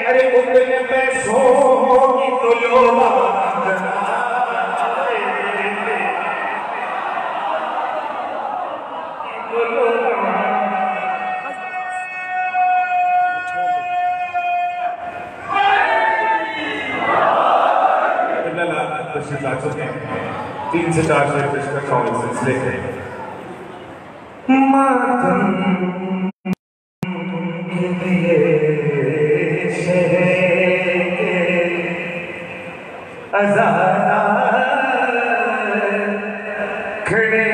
ارے اتنے پیسوں کی تو لوبا تین سے چار شعر پیش کرتا ہوں اس سلسلے کے ماتم کے لیے شہر آزادار کھڑے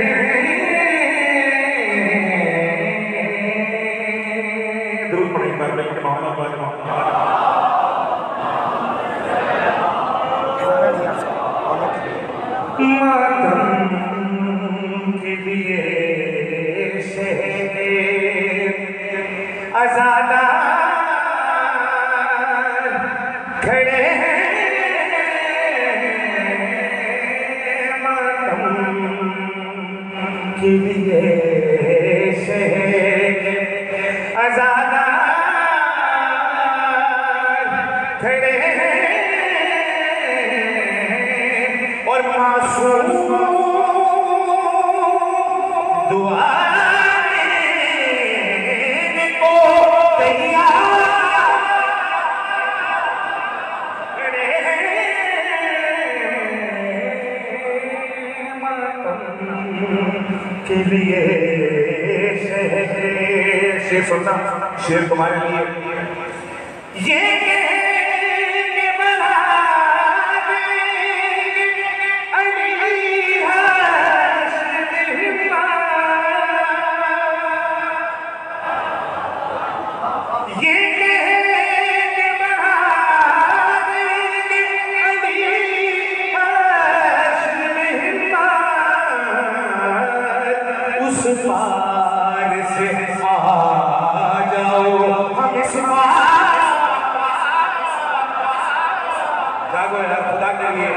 درود پڑھیں بار بلکہ محمد والے ماتم کے لیے شہر آزادار کھڑے ہیں ماتم کے لیے شہر آزادار کھڑے ہیں اور معصوم دعائیں کو تیار کھڑے ہیں ماتم کے لیے شعر سننا شعر تمہارے لیے یہ پار سے آ جاؤ ہم اس پار جاگو یار خدا کے لیے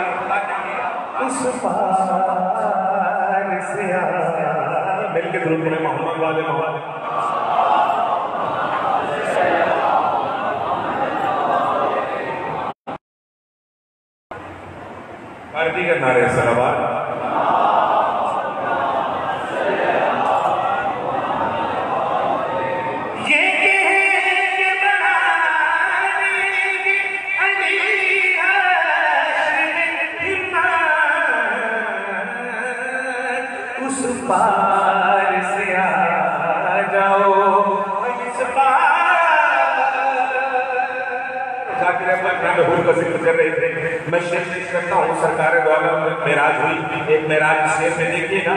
اس پار سے آ مل کے درود پڑھیں محمد والے پارٹی کا نعرہ صلوات پار سے آ جاؤ ہم اس پار ذاکر احمد جان حور کا ذکر کر رہے تھے میں شیخ کرتا ہوں سرکار دو عالم میں معراج ہوئی ایک معراج شیخ میں دیکھیے نا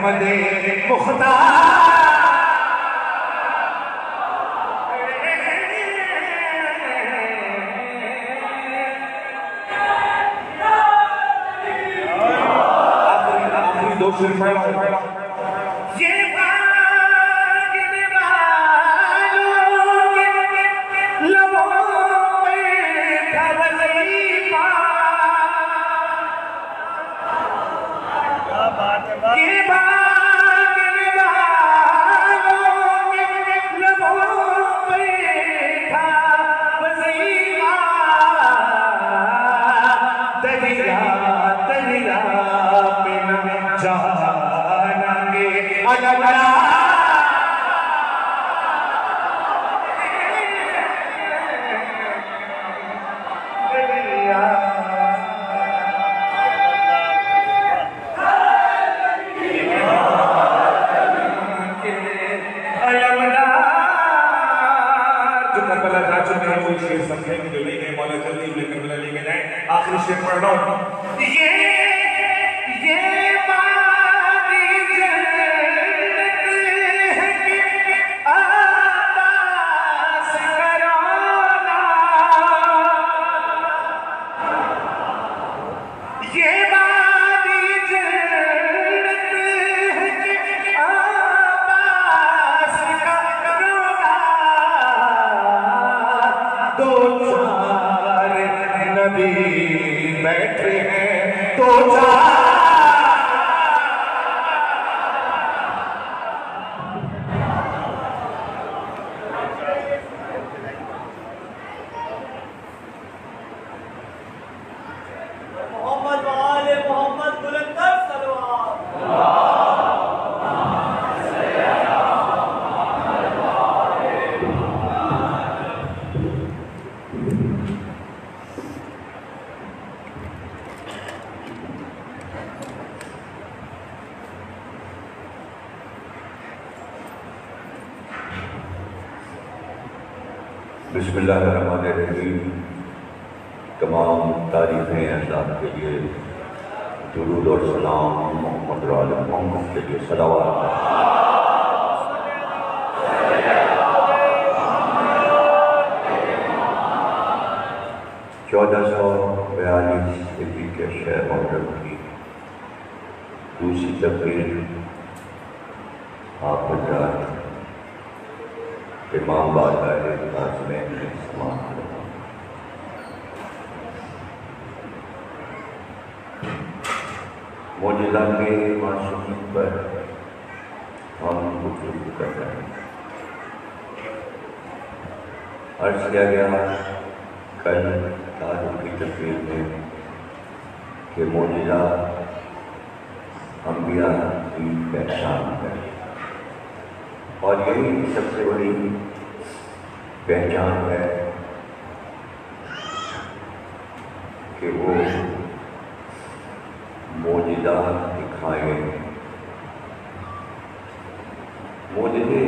احمد مختار آخری دو شعر پڑھا آخری شعر پڑھ رہا ہوں بسم اللہ الرحمن الرحیم. تمام تعریفیں اللہ کے لیے، درود اور سلام محمد و آل محمد کے لیے صلوات. 1442 ہجری کے شہر محرم کی دوسری تقریر آپ حضرات امام بارگاہ عظمین میں سماعت کرنا. معجزہ کے معصومیت پر ہم گفتگو کر رہے ہیں. عرض کیا گیا کل تعارف کی تقریر میں کہ معجزہ انبیاء کی پہچان ہے، اور یہی سب سے بڑی پہچان ہے کہ وہ معجزہ دکھائیں. معجزے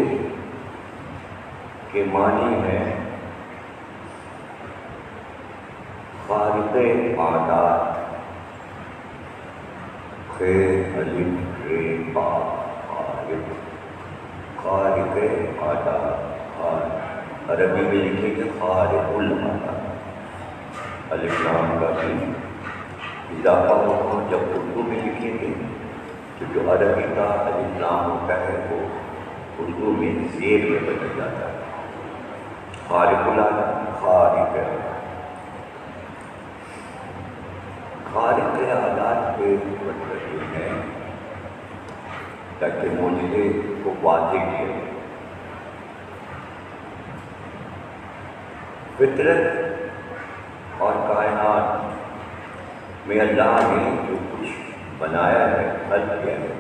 کے معنی ہیں خارق عادات، خیر الف رے با خارق، خارق عادات. عربی میں لکھیں گے خارق العادات، الف لام کا بھی اضافہ ہوگا. جب اردو میں لکھیں گے تو جو عربی کا الف لام ہوتا ہے وہ اردو میں زیر میں بدل جاتا ہے. خارق العادات، خارق خارق عادات کے مطلب یہ ہے تاکہ معجزے کو واضح کیا. فطرت اور کائنات میں اللہ نے جو کچھ بنایا ہے، خلق کیا ہے،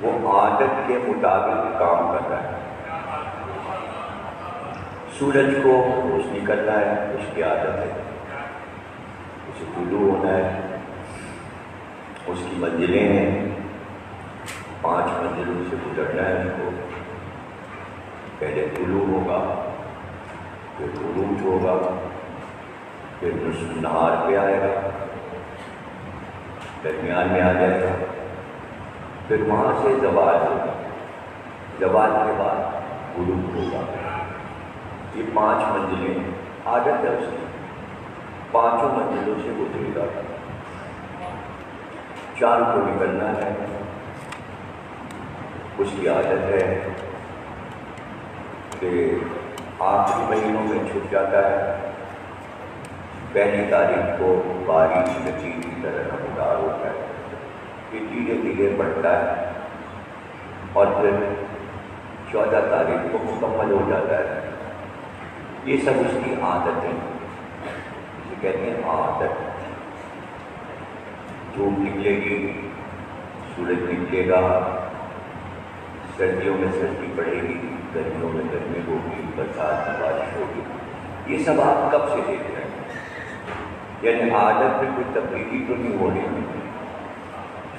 وہ عادت کے مطابق کام کر رہا ہے. سورج کو روشنی کرنا ہے، اس کی عادت ہے، اسے طلوع ہونا ہے، اس کی منزلیں ہیں، 5 منزلوں سے گزرنا ہے. اس کو پہلے طلوع ہوگا، پھر عروج ہوگا، پھر نصف نہار پہ آئے گا، درمیان میں آ جائے گا، پھر وہاں سے زوال ہوگا، زوال کے بعد غروب ہوگا. یہ 5 منزلیں عادت ہے اس کی، 5 منزلوں سے گزرے گا. چاند کو نکلنا ہے، اس کی عادت ہے کہ آخری مہینوں میں چھپ جاتا ہے، پہلی تاریخ کو بارش نچی کی طرح نمودار ہوتا ہے، پھر دھیرے دھیرے بڑھتا ہے اور پھر 14 تاریخ کو مکمل ہو جاتا ہے. یہ سب اس کی عادت ہے، اسے کہتے ہیں عادت. دھوپ نکلے گی، سورج نکلے گا، سردیوں میں سردی پڑے گی، گرمیوں میں گرمی ہوگی، برسات میں بارش ہوگی. یہ سب آپ کب سے دیکھ رہے ہیں؟ یعنی عادت میں کوئی تبدیلی تو نہیں ہو رہی.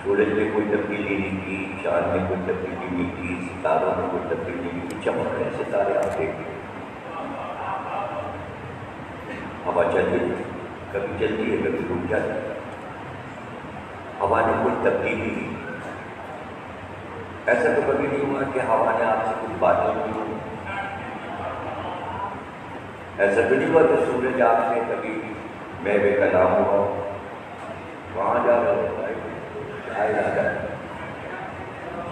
سورج میں کوئی تبدیلی نہیں کی، چاند میں کوئی تبدیلی نہیں کی، ستاروں میں کوئی تبدیلی نہیں کی. چمک رہے ستارے آپ دیکھیں، ہوا چلتی ہے، کبھی چلتی ہے کبھی رک جاتی ہے. ہوا نے کوئی تبدیلی نہیں. ایسا تو کبھی نہیں ہوا کہ ہوا نے آپ سے کچھ باتیں کی ہوں. ایسا تو نہیں ہوا کہ سورج آپ سے کبھی محو کلام ہوا، وہاں جا رہا ہوتا ہے کیا ارادہ ہے،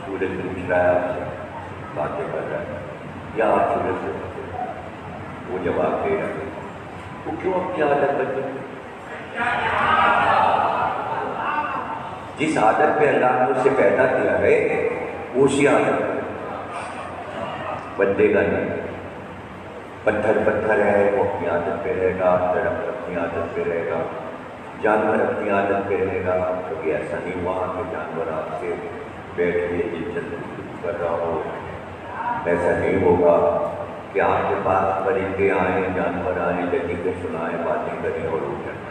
سورج پوچھ رہا ہے آپ سے، باتیں کر رہا ہے، یا آپ سورج سے وہ جواب دے رہے ہیں. وہ کیوں اپنی عادت بدلے؟ جس عادت پہ اللہ نے اسے پیدا کیا ہے اسی عادت بدلے گا نہیں. پتھر پتھر ہے وہ اپنی عادت پہ رہے گا، درخت اپنی عادت پہ رہے گا، جانور اپنی عادت پہ رہے گا. کبھی ایسا نہیں ہوا کہ جانور آپ سے بیٹھ کے دلچسپی کر رہا ہو. ایسا نہیں ہوگا کہ آپ کے پاس پرندے آئیں، جانور آئیں، لطیفے سنائیں، باتیں کریں اور اٹھ جائیں.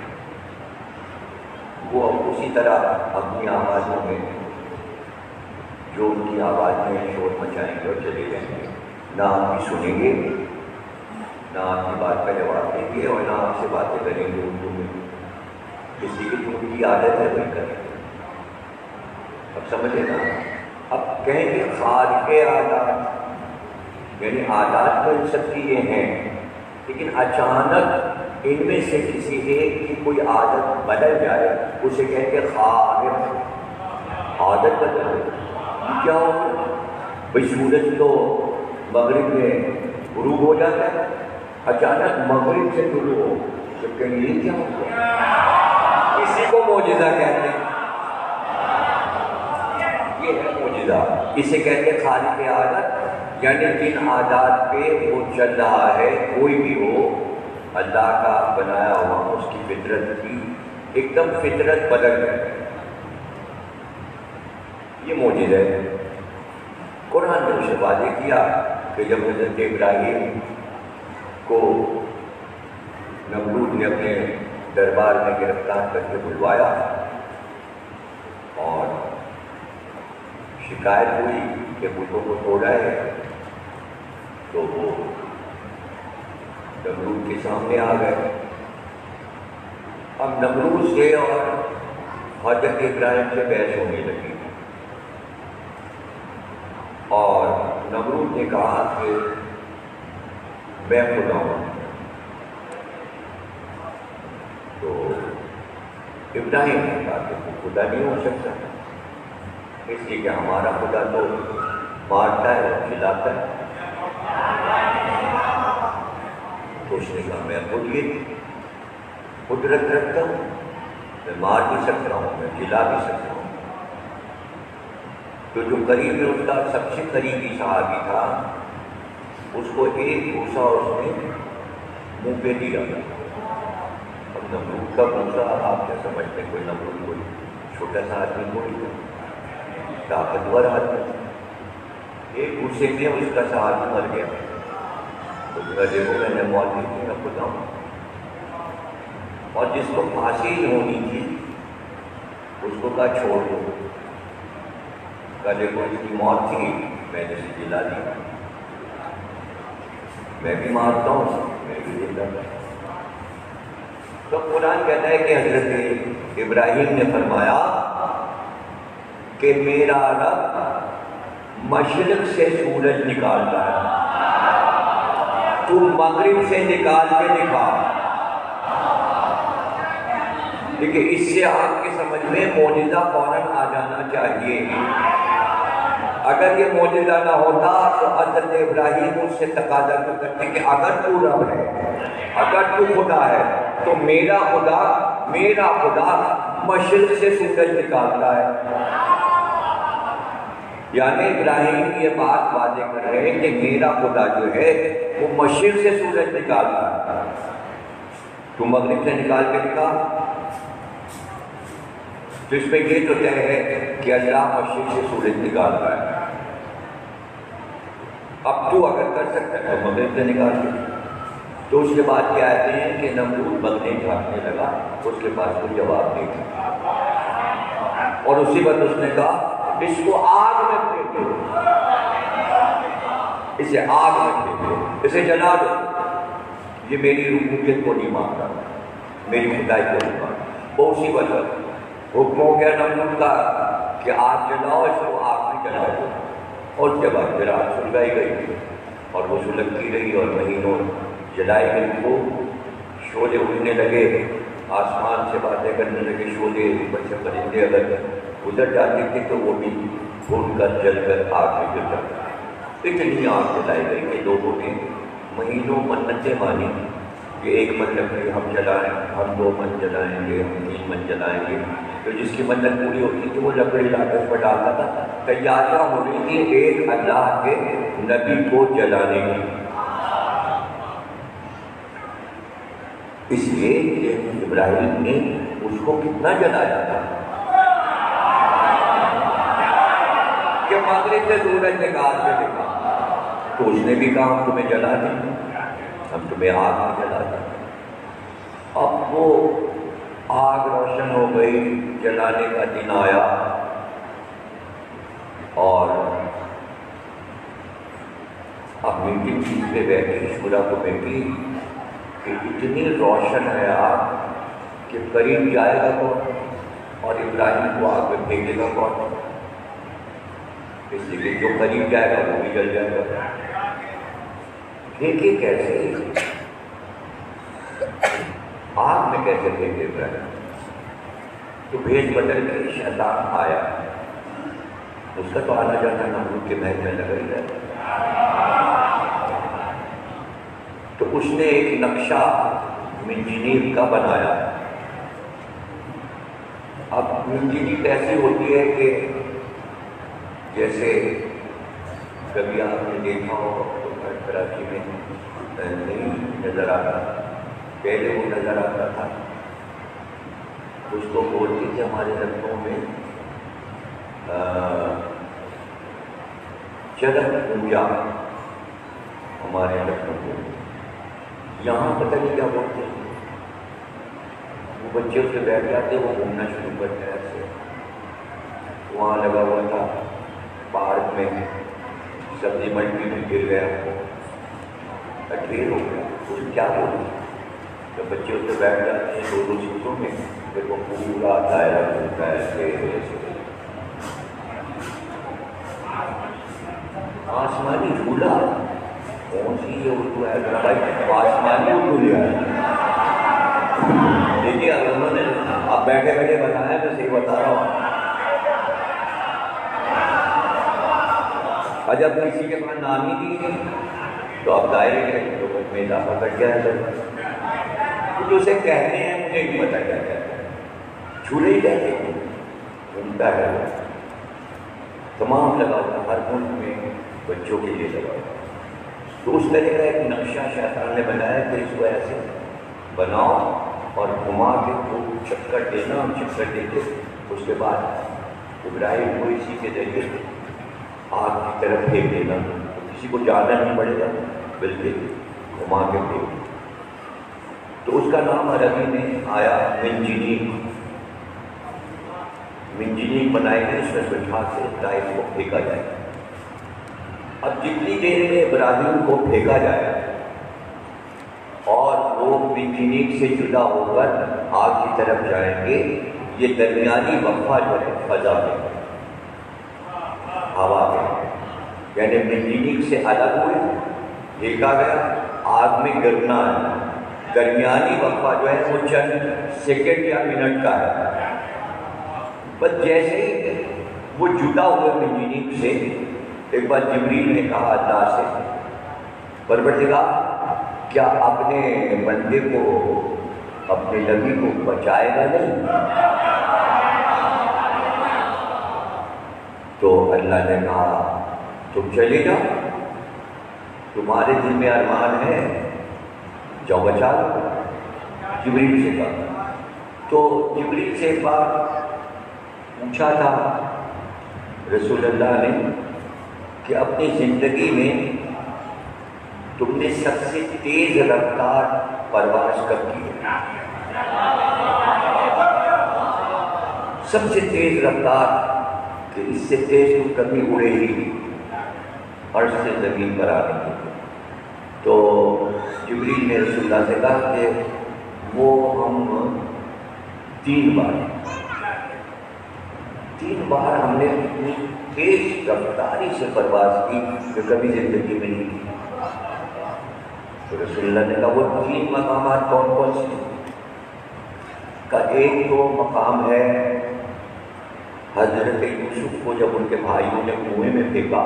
وہ اسی طرح اپنی آوازوں میں جو ان کی آواز میں شور مچائیں گے اور چلے جائیں گے. نہ آپ کی سنیں گے، نہ آپ کی بات کا جواب دیں گے اور نہ آپ سے باتیں کریں گے اردو میں. کسی کی جو کی عادت ہے وہی کریں گے. اب سمجھے نا. اب کہیں گے خارق عادات، یعنی عادات تو ان سب کی یہ ہیں، لیکن اچانک ان میں سے کسی ایک کی کوئی عادت بدل جائے اسے کہیں گے خارق عادت بدل جائے. کیا ہوگا بھائی؟ سورج تو مغرب میں غروب ہو جاتا ہے، اچانک مغرب سے شروع ہو تو کہیں یہ کیا ہوگا؟ اسی کو معجزہ کہتے ہیں. یہ ہے معجزہ، اسے کہتے ہیں خارق عادت. یعنی جن عادات پہ وہ چل رہا ہے، کوئی بھی ہو، اللہ کا بنایا ہوا اس کی فطرت کی ایک دم فطرت بدل گئی. یہ معجزہ ہے. قرآن نے اسے واضح کیا کہ جب حضرت ابراہیم کو نمرود نے اپنے دربار میں گرفتار کر کے بلوایا اور شکایت ہوئی کہ بتوں کو توڑا ہے، تو وہ نمرود کے سامنے آ گئے. اب نمرود سے اور حضرت ابراہیم سے بحث ہونے لگی اور نمرود نے کہا کہ میں خدا ہوں. تو ابراہیم نے کہا کہ وہ خدا نہیں ہو سکتا، اس لیے کہ ہمارا خدا تو مارتا ہے اور کھلاتا ہے. تو اس نے کہا میں خود یہ قدرت رکھتا ہوں، میں مار بھی سکتا ہوں، میں کھلا بھی سکتا ہوں. تو جو قریب میں اس کا سب سے قریبی صحابی تھا، اس کو ایک بھوسا اس نے منہ پہ دیا. اب نمرود کا بھوسا آپ کیا سمجھتے ہیں؟ کوئی نمرود کوئی چھوٹا سا آدمی کوئی طاقتور آدمی، ایک بھوسے میں اس کا صحابی مر گیا. تو دیکھو میں نے موت دی تھی، میں خدا ہوں. اور جس کو پھانسی ہونی تھی اس کو کہا چھوڑ دو. کہا دیکھو اس کی موت تھی، میں نے اسے جلا دیا، میں بھی مارتا ہوں، میں بھی زندہ ہوں. تو قرآن کہتا ہے کہ حضرت ابراہیم نے فرمایا کہ میرا رب مشرق سے سورج نکالتا ہے، تو مغرب سے نکال کے دکھا. دیکھیں اس سے آپ کے سمجھ میں معجزہ فوراً آ جانا چاہیے. اگر یہ معجزہ نہ ہوتا تو حضرت ابراہیم اس سے تقاضا کرتے کہ اگر تو رب ہے، اگر تو خدا ہے، تو میرا خدا مشرق سے سورج نکالتا ہے. یعنی ابراہیم یہ بات واضح کر رہے ہیں کہ میرا خدا جو ہے وہ مشرق سے سورج نکالتا ہے، تو مغرب سے نکال کے دکھا. تو اس میں یہ تو طے ہے کہ اللہ مشرق سے سورج نکالتا ہے. اب تو اگر کر سکتا ہے تو مغرب سے نکال کے. تو اس کے بعد یہ آتے ہیں کہ نمرود بغنے جھانکنے لگا، اس کے پاس کوئی جواب نہیں تھا. اور اسی وقت اس نے کہا اس کو آگ میں پھینک دو، اسے آگ میں پھینک دو، اسے جلا دو. یہ میری ربوبیت کو نہیں مانتا، میری خدائی کو نہیں مانتا. وہ اسی وقت حکم ہو گیا نمرود کا کہ آگ جلاؤ، اس کو آگ میں جلا دو. اور اس کے بعد پھر آگ سلگائی گئی اور وہ سلگتی رہی اور مہینوں جلائی گئی. وہ شعلے اڑنے لگے، آسمان سے باتیں کرنے لگے شعلے. اوپر سے پرندے اگر گزر جاتی تھی تو وہ بھی بھون کر جل کر آگ میں گر جاتا. اتنی آگ جلائی گئی کہ لوگوں نے مہینوں منتیں مانی کہ ایک من لکڑی ہم جلائیں، ہم 2 من جلائیں گے، ہم 3 من جلائیں گے. تو جس کی منت پوری ہوتی تھی وہ لکڑی لا کر پر ڈالتا تھا. تیاریاں ہو رہی تھی ایک اللہ کے نبی کو جلانے کی. اس لیے کہ ابراہیم نے اس کو کتنا جلایا تھا کہ مغرب سے سورج نکال کے دکھا. تو اس نے بھی کہا ہم تمہیں جلا دیں، ہم تمہیں آگ میں جلا دیں. اب وہ آگ روشن ہو گئی، جلانے کا دن آیا اور اب میٹنگ چیز پہ بیٹھی شورا کمیٹی کہ اتنی روشن ہے آگ کہ قریب جائے گا کون اور ابراہیم کو آگ میں پھینکے گا کون؟ اس لیے کہ جو قریب جائے گا وہ بھی جل جائے گا. پھینکے کیسے؟ آگ میں کیسے پھینکے ابراہیم؟ تو بھیج بدل کے شیطان آیا. اس کا تو آنا جانا نمرود کے محل میں لگا ہی رہتا. تو اس نے ایک نقشہ منجنیق کا بنایا. اب منجنیق ایسی ہوتی ہے کہ جیسے کبھی آپ نے دیکھا ہو تو کراچی میں نہیں نظر آتا، پہلے وہ نظر آتا تھا. اس کو بولتے تھے ہمارے لڑکوں میں چرک پوجا. ہمارے لڑکوں میں یہاں پتہ نہیں کیا بولتے ہیں. وہ بچے اس سے بیٹھ جاتے، وہ گھومنا شروع کرتے ہیں. ایسے وہاں لگا ہوا تھا پارک میں، سبزی منڈی میں گر گیا، ڈھیر ہو گیا. اس کیا بولتے ہیں جب بچے اس سے بیٹھ جاتے ہیں دو سیٹوں میں، پھر وہ پورا دائرہ گھومتا ہے. آسمانی جھولا کون سی یہ اردو ہے بھائی؟ آسمانی اردو لیا ہے. دیکھیے اگر انہوں نے آپ بیٹھے بیٹھے بتایا تو صحیح بتا رہا ہوں. اور جب کسی کے پاس نام ہی دی ہے تو اب دائرے کے لوگوں میں اضافہ کر گیا ہے. تو اسے کہتے ہیں مجھے نہیں پتا کیا کہتے ہیں. جھولے ہی کہتے ہیں، گھومتا ہے وہ. تمام لگا ہوتا ہر ملک میں بچوں کے لیے لگا ہوتا. تو اس طرح کا ایک نقشہ شیطان نے بنایا کہ اس کو ایسے بناؤ اور گھما کے خوب چکر دینا. ہم چکر دے کے اس کے بعد ابراہیم کو اسی کے ذریعے آگ کی طرف پھینک دینا. کسی کو جانا نہیں پڑے گا، بلکہ گھما کے پھینک. تو اس کا نام عربی میں آیا منجنیق. منجنیق بنائے گئے، اس میں بٹھا کے ٹائر کو پھینکا جائے. اب جتنی دیر میں ابراہیم کو پھینکا جائے اور وہ منجنیق سے جدا ہو کر آگ کی طرف جائیں گے، یہ درمیانی وقفہ جو ہے فضا میں، ہوا میں، یعنی منجنیق سے الگ ہوئے، پھینکا گیا، آگ میں گرنا ہے. درمیانی وقفہ جو ہے وہ چند سیکنڈ یا منٹ کا ہے. بس جیسے ہی وہ جدا ہوئے منجنیق سے، ایک بار جبریل نے کہا اللہ سے، پروردگار کیا اپنے بندے کو، اپنے نبی کو بچائے گا نہیں؟ تو اللہ نے کہا تم چلے جاؤ، تمہارے دل میں ارمان ہے، جاؤ بچا لو. جبریل سے کہا. تو جبریل سے ایک بار پوچھا تھا رسول اللہ نے کہ اپنی زندگی میں تم نے سب سے تیز رفتار پرواز کب کی ہے؟ سب سے تیز رفتار کہ اس سے تیز تو کبھی اڑے ہی عرش سے زمین پر آنے کی. تو جبریل نے رسول اللہ سے کہا کہ وہ ہم 3 بار ہم نے اتنی تیز رفتاری سے پرواز کی کہ کبھی زندگی میں نہیں کی. تو رسول اللہ نے کہا وہ 3 مقامات کون کون سے ہیں؟ کا ایک تو مقام ہے حضرت یوسف کو جب ان کے بھائیوں نے کنویں میں پھینکا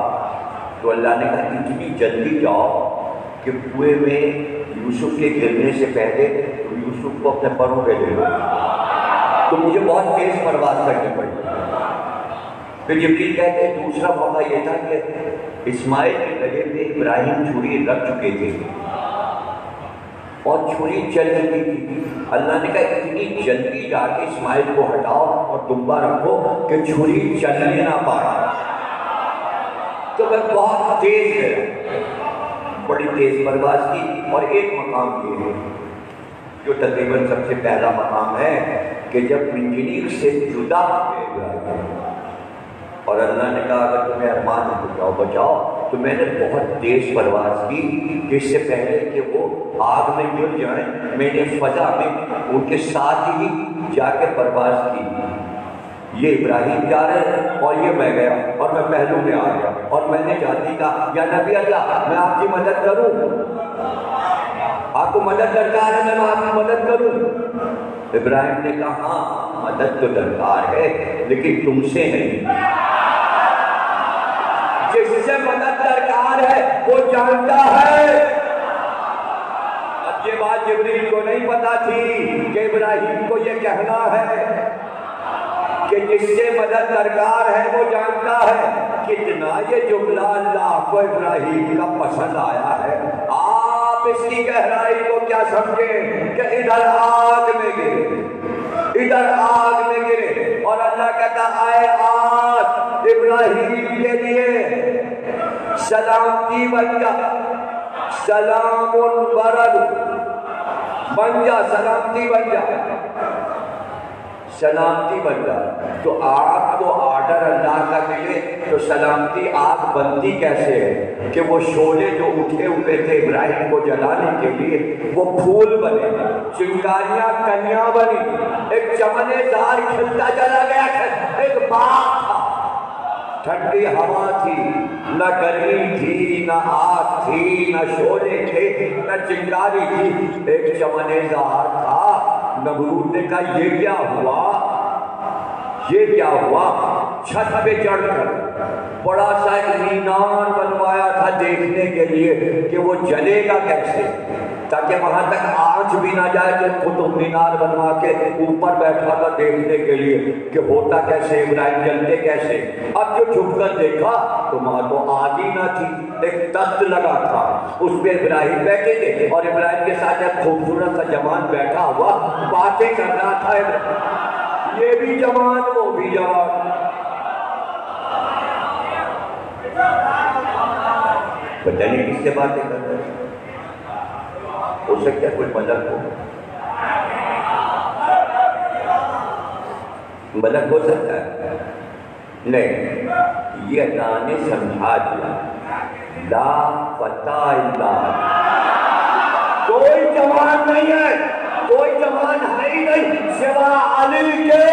تو اللہ نے کہا اتنی جلدی جاؤ کہ کنویں میں یوسف کے گرنے سے پہلے تم یوسف کو اپنے پروں پہ لے لو. تو مجھے بہت تیز پرواز کرنی پڑی. پھر جبریل کہتے ہیں دوسرا موقع یہ تھا کہ اسماعیل کے گلے میں ابراہیم چھری رکھ چکے تھے اور چھری چل رہی تھی. اللہ نے کہا اتنی جلدی جا کے اسماعیل کو ہٹاؤ اور دمبا رکھو کہ چھری چلنے نہ پائے. تو میں بہت تیز گیا، بڑی تیز پرواز کی. اور ایک مقام یہ ہے جو تقریباً سب سے پہلا مقام ہے کہ جب منجنیق سے جدا ہوئے اور اللہ نے کہا اگر تمہیں ارمان جان بچاؤ بچاؤ. تو میں نے بہت تیز پرواز کی کہ اس سے پہلے کہ وہ آگ میں گر جائیں میں نے فضا میں ان کے ساتھ ہی جا کے پرواز کی. یہ ابراہیم جا رہے ہیں اور یہ میں گیا اور میں پہلو میں آ گیا اور میں نے جاتی کہا یا نبی اللہ میں آپ کی مدد کروں, آپ کو مدد درکار ہے, میں آپ کی مدد کروں. ابراہیم نے کہا ہاں مدد تو درکار ہے لیکن تم سے نہیں, جس سے مدد درکار ہے وہ جانتا ہے. اب یہ بات جبریل کو نہیں پتا تھی کہ ابراہیم کو یہ کہنا ہے کہ جس سے مدد درکار ہے وہ جانتا ہے. کتنا یہ جملہ اللہ کو ابراہیم کا پسند آیا ہے. آپ اس کی گہرائی کو کیا سمجھیں کہ ادھر آگ میں گرے, ادھر آگ میں گرے اور اللہ کہتا ہے آگ ابراہیم کے لیے سلامتی بن جا, سلام برد بن جا, سلامتی بن جا, سلامتی بن جا. تو آگ کو آرڈر اللہ کا ملے تو سلامتی آگ بنتی کیسے ہے کہ وہ شعلے جو اٹھے ہوئے تھے ابراہیم کو جلانے کے لیے وہ پھول بنے, چنگاریاں کنیاں بنی, ایک چمنے دار کھلتا چلا گیا, ایک باغ تھا, ٹھنڈی ہوا تھی, نہ گرمی تھی, نہ آگ تھی, نہ شعلے تھے, نہ چنگاری تھی, ایک چمنے دار تھا. نمرود نے کہا یہ کیا ہوا, یہ کیا ہوا. چھت پہ چڑھ کر بڑا سا ایک مینار بنوایا تھا دیکھنے کے لیے کہ وہ جلے گا کیسے, تاکہ وہاں تک آنچ بھی نہ جائے. کہ قطب مینار بنوا کے اوپر بیٹھا تھا دیکھنے کے لیے کہ ہوتا کیسے, ابراہیم جلتے کیسے. اب جو جھک کر دیکھا تو وہاں تو آگ ہی نہ تھی, ایک تخت لگا تھا, اس پہ ابراہیم بیٹھے تھے اور ابراہیم کے ساتھ ایک خوبصورت سا جوان بیٹھا ہوا باتیں کر رہا تھا. یہ بھی جوان وہ بھی جوان. پتہ نہیں کس سے باتیں کر رہے ہیں, ہو سکتا ہے کوئی ملک ہو, ملک ہو سکتا ہے. نہیں, یہ اللہ نے سمجھا دیا لا فتح الا, کوئی جوان نہیں ہے, کوئی جوان ہے ہی نہیں سوا علی کے.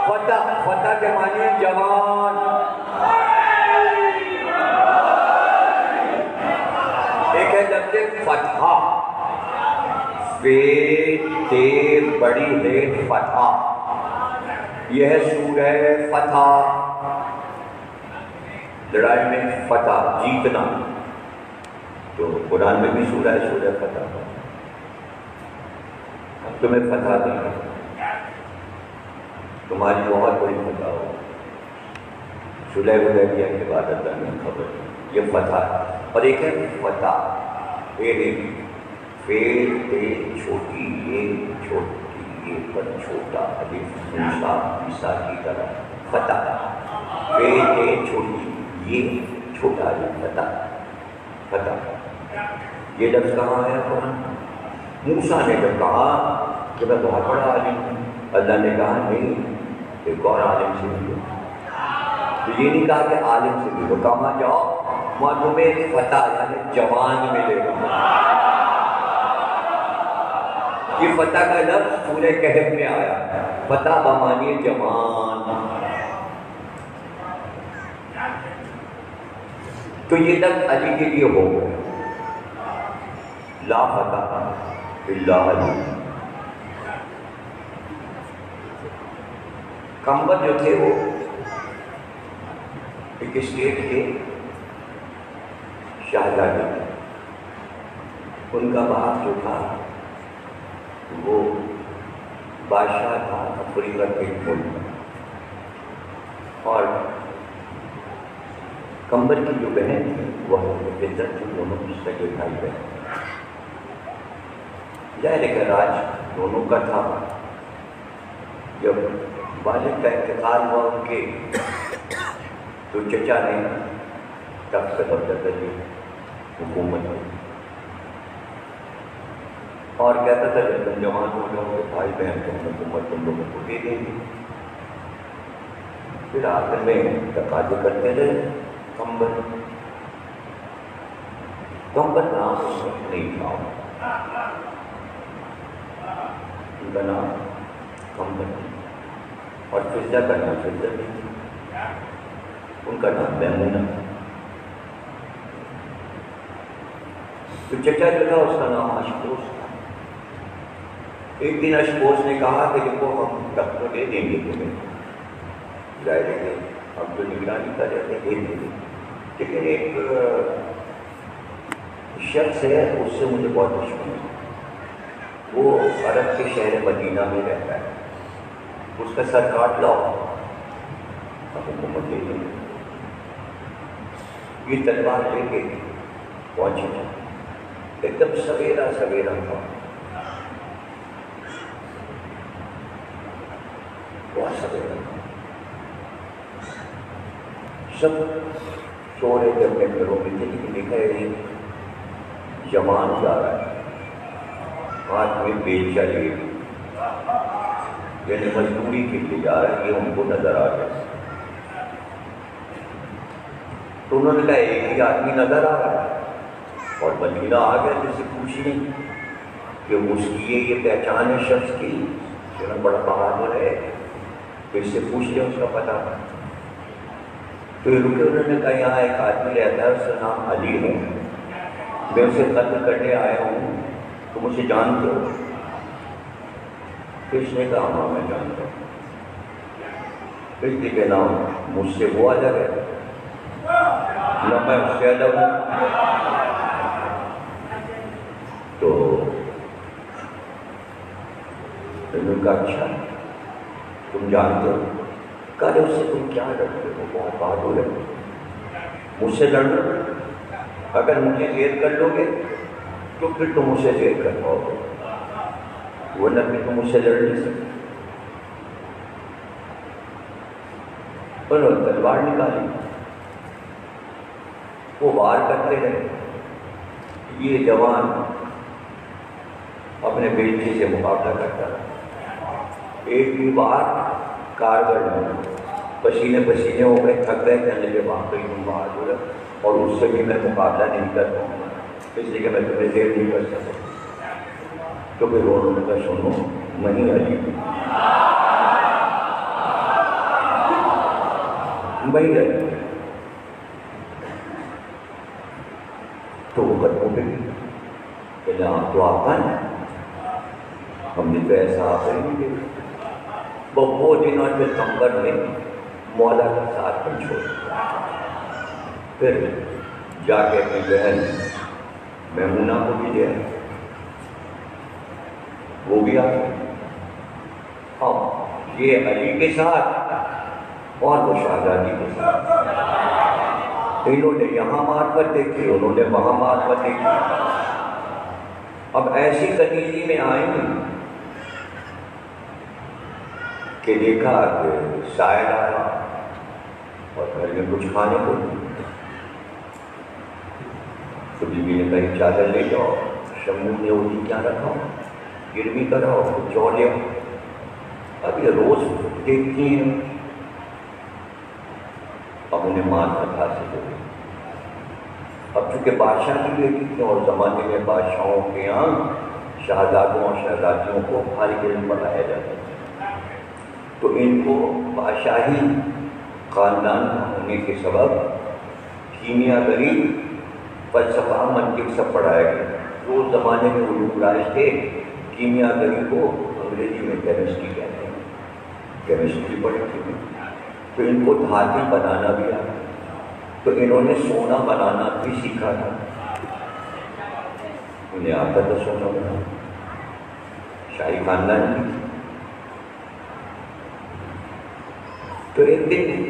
فتح, فتح کے معنی جوان. ایک ہے لفظ فتح, فے تے بڑی ہے فتح, یہ ہے سورہ فتح, لڑائی میں فتح جیتنا. تو قرآن میں بھی سورہ ہے سورہ فتح. اب تمہیں فتح نہیں, تمہاری بہت بڑی فتح ہو. صلح حدیبیہ کے بعد اللہ نے خبر دی یہ فتح ہے. اور ایک ہے فتح, فے تے چھوٹی, یہ چھوٹی, یہ پر چھوٹا, الف موسیٰ عیسیٰ کی طرح فتح. فے تے چھوٹی, یہ چھوٹا, یہ فتح, فتح. یہ لفظ کہاں ہے قرآن؟ موسیٰ نے جب کہا کہ میں بہت بڑا عالم ہوں, اللہ نے کہا نہیں, ایک اور عالم سے ملو. تو یہ نہیں کہا کہ عالم سے ملو, کہاں جاؤ وہاں تمہیں فتح یعنی جوان ملے گا. یہ فتح کا لفظ سورہ کہف میں آیا, فتح بمانی جوان. تو یہ لفظ علی کے لیے ہو گئے, لا فتح الا علی. کمبر جو تھے وہ ایک اسٹیٹ کے شہزادے تھے. ان کا باپ جو تھا وہ بادشاہ تھا افریقہ کے ملک میں, اور کمبر کی جو بہن تھی وہ فطرت تھی, دونوں کی سگے بھائی بہن. ظاہر ہے کہ راج دونوں کا تھا. جب والد کا انتقال ہوا ان کے تو چچا نے تخت سے قبضہ کر لی, حکومت کی, اور کہتا تھا جب تم جوان ہو جاؤ تو بھائی بہن تم حکومت تم لوگوں کو دے دیں گے. پھر آخر میں تقاضے کرتے رہے کمبل نام اس وقت نہیں تھا، ان کا نام کمبل اور فضا کا نام فضا نہیں تھا، ان کا نام میمونہ تھا۔ تو چچا جو تھا اس کا نام اشپوس تھا۔ ایک دن اشپوس نے کہا کہ دیکھو ہم تخت تو دے دیں گے تمہیں، ظاہر ہے ہم جو نگرانی کر رہے تھے دے دیں گے، لیکن ایک شخص ہے اس سے مجھے بہت دشمنی ہے، وہ عرب کے شہر مدینہ میں رہتا ہے، اس کا سر کاٹ لاؤ اب حکومت دے دیں گے۔ یہ تلوار لے کے پہنچے، ایک دم سویرا تھا، بہت سویرا تھا، سب سو رہے تھے اپنے گھروں میں، لیکن دیکھا ہے جوان جا رہا ہے، ہاتھ میں بیلچا لیے، یعنی مزدوری کے لیے جا رہا ہے، یہ ان کو نظر آ گیا۔ تو انہوں نے کہا ایک ہی آدمی نظر آ رہا ہے، اور مدینہ آ گیا جس سے پوچھنے کہ اس کی یہ پہچان ہے شخص کی، جو بڑا بہادر ہے، تو اس سے پوچھ لیا اس کا پتہ۔ تو یہ رکے، انہوں نے کہا یہاں ایک آدمی رہتا ہے، اس کا نام علی ہے، میں اسے قتل کرنے آیا ہوں، تو مجھے جانتے ہو؟ تو اس نے کہا ہاں میں جانتا ہوں۔ اس لیے کہ نام مجھ سے وہ الگ ہے نہ میں اس سے الگ ہوں۔ تو انہوں نے کہا اچھا تم جانتے ہو؟ کہا اس سے تم کیا لڑتے ہو؟ بہت بہادر ہے، مجھ سے لڑنا، اگر مجھے زیر کر لو گے تو پھر تم اسے زیر کر پاؤ گے، ورنہ پھر تم اسے لڑ نہیں سکتے۔ انہوں نے تلوار نکالی، وہ وار کرتے رہے، یہ جوان اپنے بیٹے سے مقابلہ کرتا رہا، ایک بھی بار کارگر نہیں، پسینے ہو گئے، تھک گئے، کہنے کے واقعی تم بہادر ہے اور اس سے بھی میں مقابلہ نہیں کر پاؤں گا، اس لیے کہ میں تمہیں زیر نہیں کر سکتا۔ تو پھر انہوں نے کہا سنو نہیں علی وہی علی، تو وہ ختم ہو گئی کہ آپ تو آپ ہیں، ہم نے تو ایسا آپ نہیں دے۔ وہ دنوں کے کمبر نے مولا کا ساتھ میں چھوڑ دیا، پھر جا کے اپنی بہن میمونہ کو بھی لیا، وہ بھی آ گئی، اور یہ علی کے ساتھ اور وہ شہزادی کے ساتھ، انہوں نے یہاں معرفت دیکھی، انہوں نے وہاں معرفت دیکھی۔ اب ایسی کنیزی میں آئیں کہ دیکھا کہ سائل آیا اور گھر میں کچھ کھانے کو نہیں، تو بیوی نے کہی چادر لے جاؤ، شمو نے وہ کیا رکھا گروی کراؤ، چو لے آؤ۔ اب یہ روز دیکھتی ہیں، اب انہیں معرفت حاصل ہو گئی۔ اب چونکہ بادشاہ کی بیٹی تھی اور زمانے میں بادشاہوں کے یہاں شہزادوں اور شہزادیوں کو خالی علم بتایا جاتا تھا، تو ان کو بادشاہی خاندان ہونے کے سبب کیمیا گری، فلسفہ، منطق سب پڑھایا گیا۔ تو اس زمانے میں علوم رائج تھے، کیمیا گری کو انگریزی میں کیمسٹری کہتے ہیں، کیمسٹری پڑھی تھی، تو ان کو دھاتیں بنانا بھی آیا، تو انہوں نے سونا بنانا بھی سیکھا تھا، انہیں آتا تھا سونا بنانا، شاہی خاندان کی۔ تو ایک دن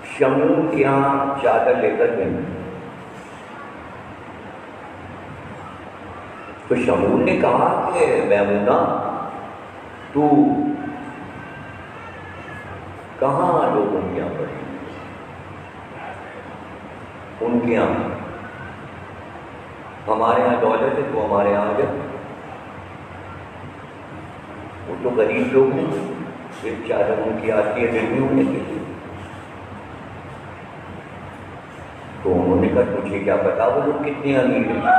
شمون کے یہاں چادر لے کر گئی، تو شمون نے کہا کہ میمونہ تو کہاں لوگوں کے یہاں پڑھی؟ ان کے یہاں ہمارے یہاں دولت ہے تو ہمارے یہاں آ جائے، وہ تو غریب لوگ ہیں، صرف چادر ان کی آتی ہے دل میں ہونے کے لیے، نے کہا تجھے کیا پتا وہ لوگ کتنے امیر ہیں؟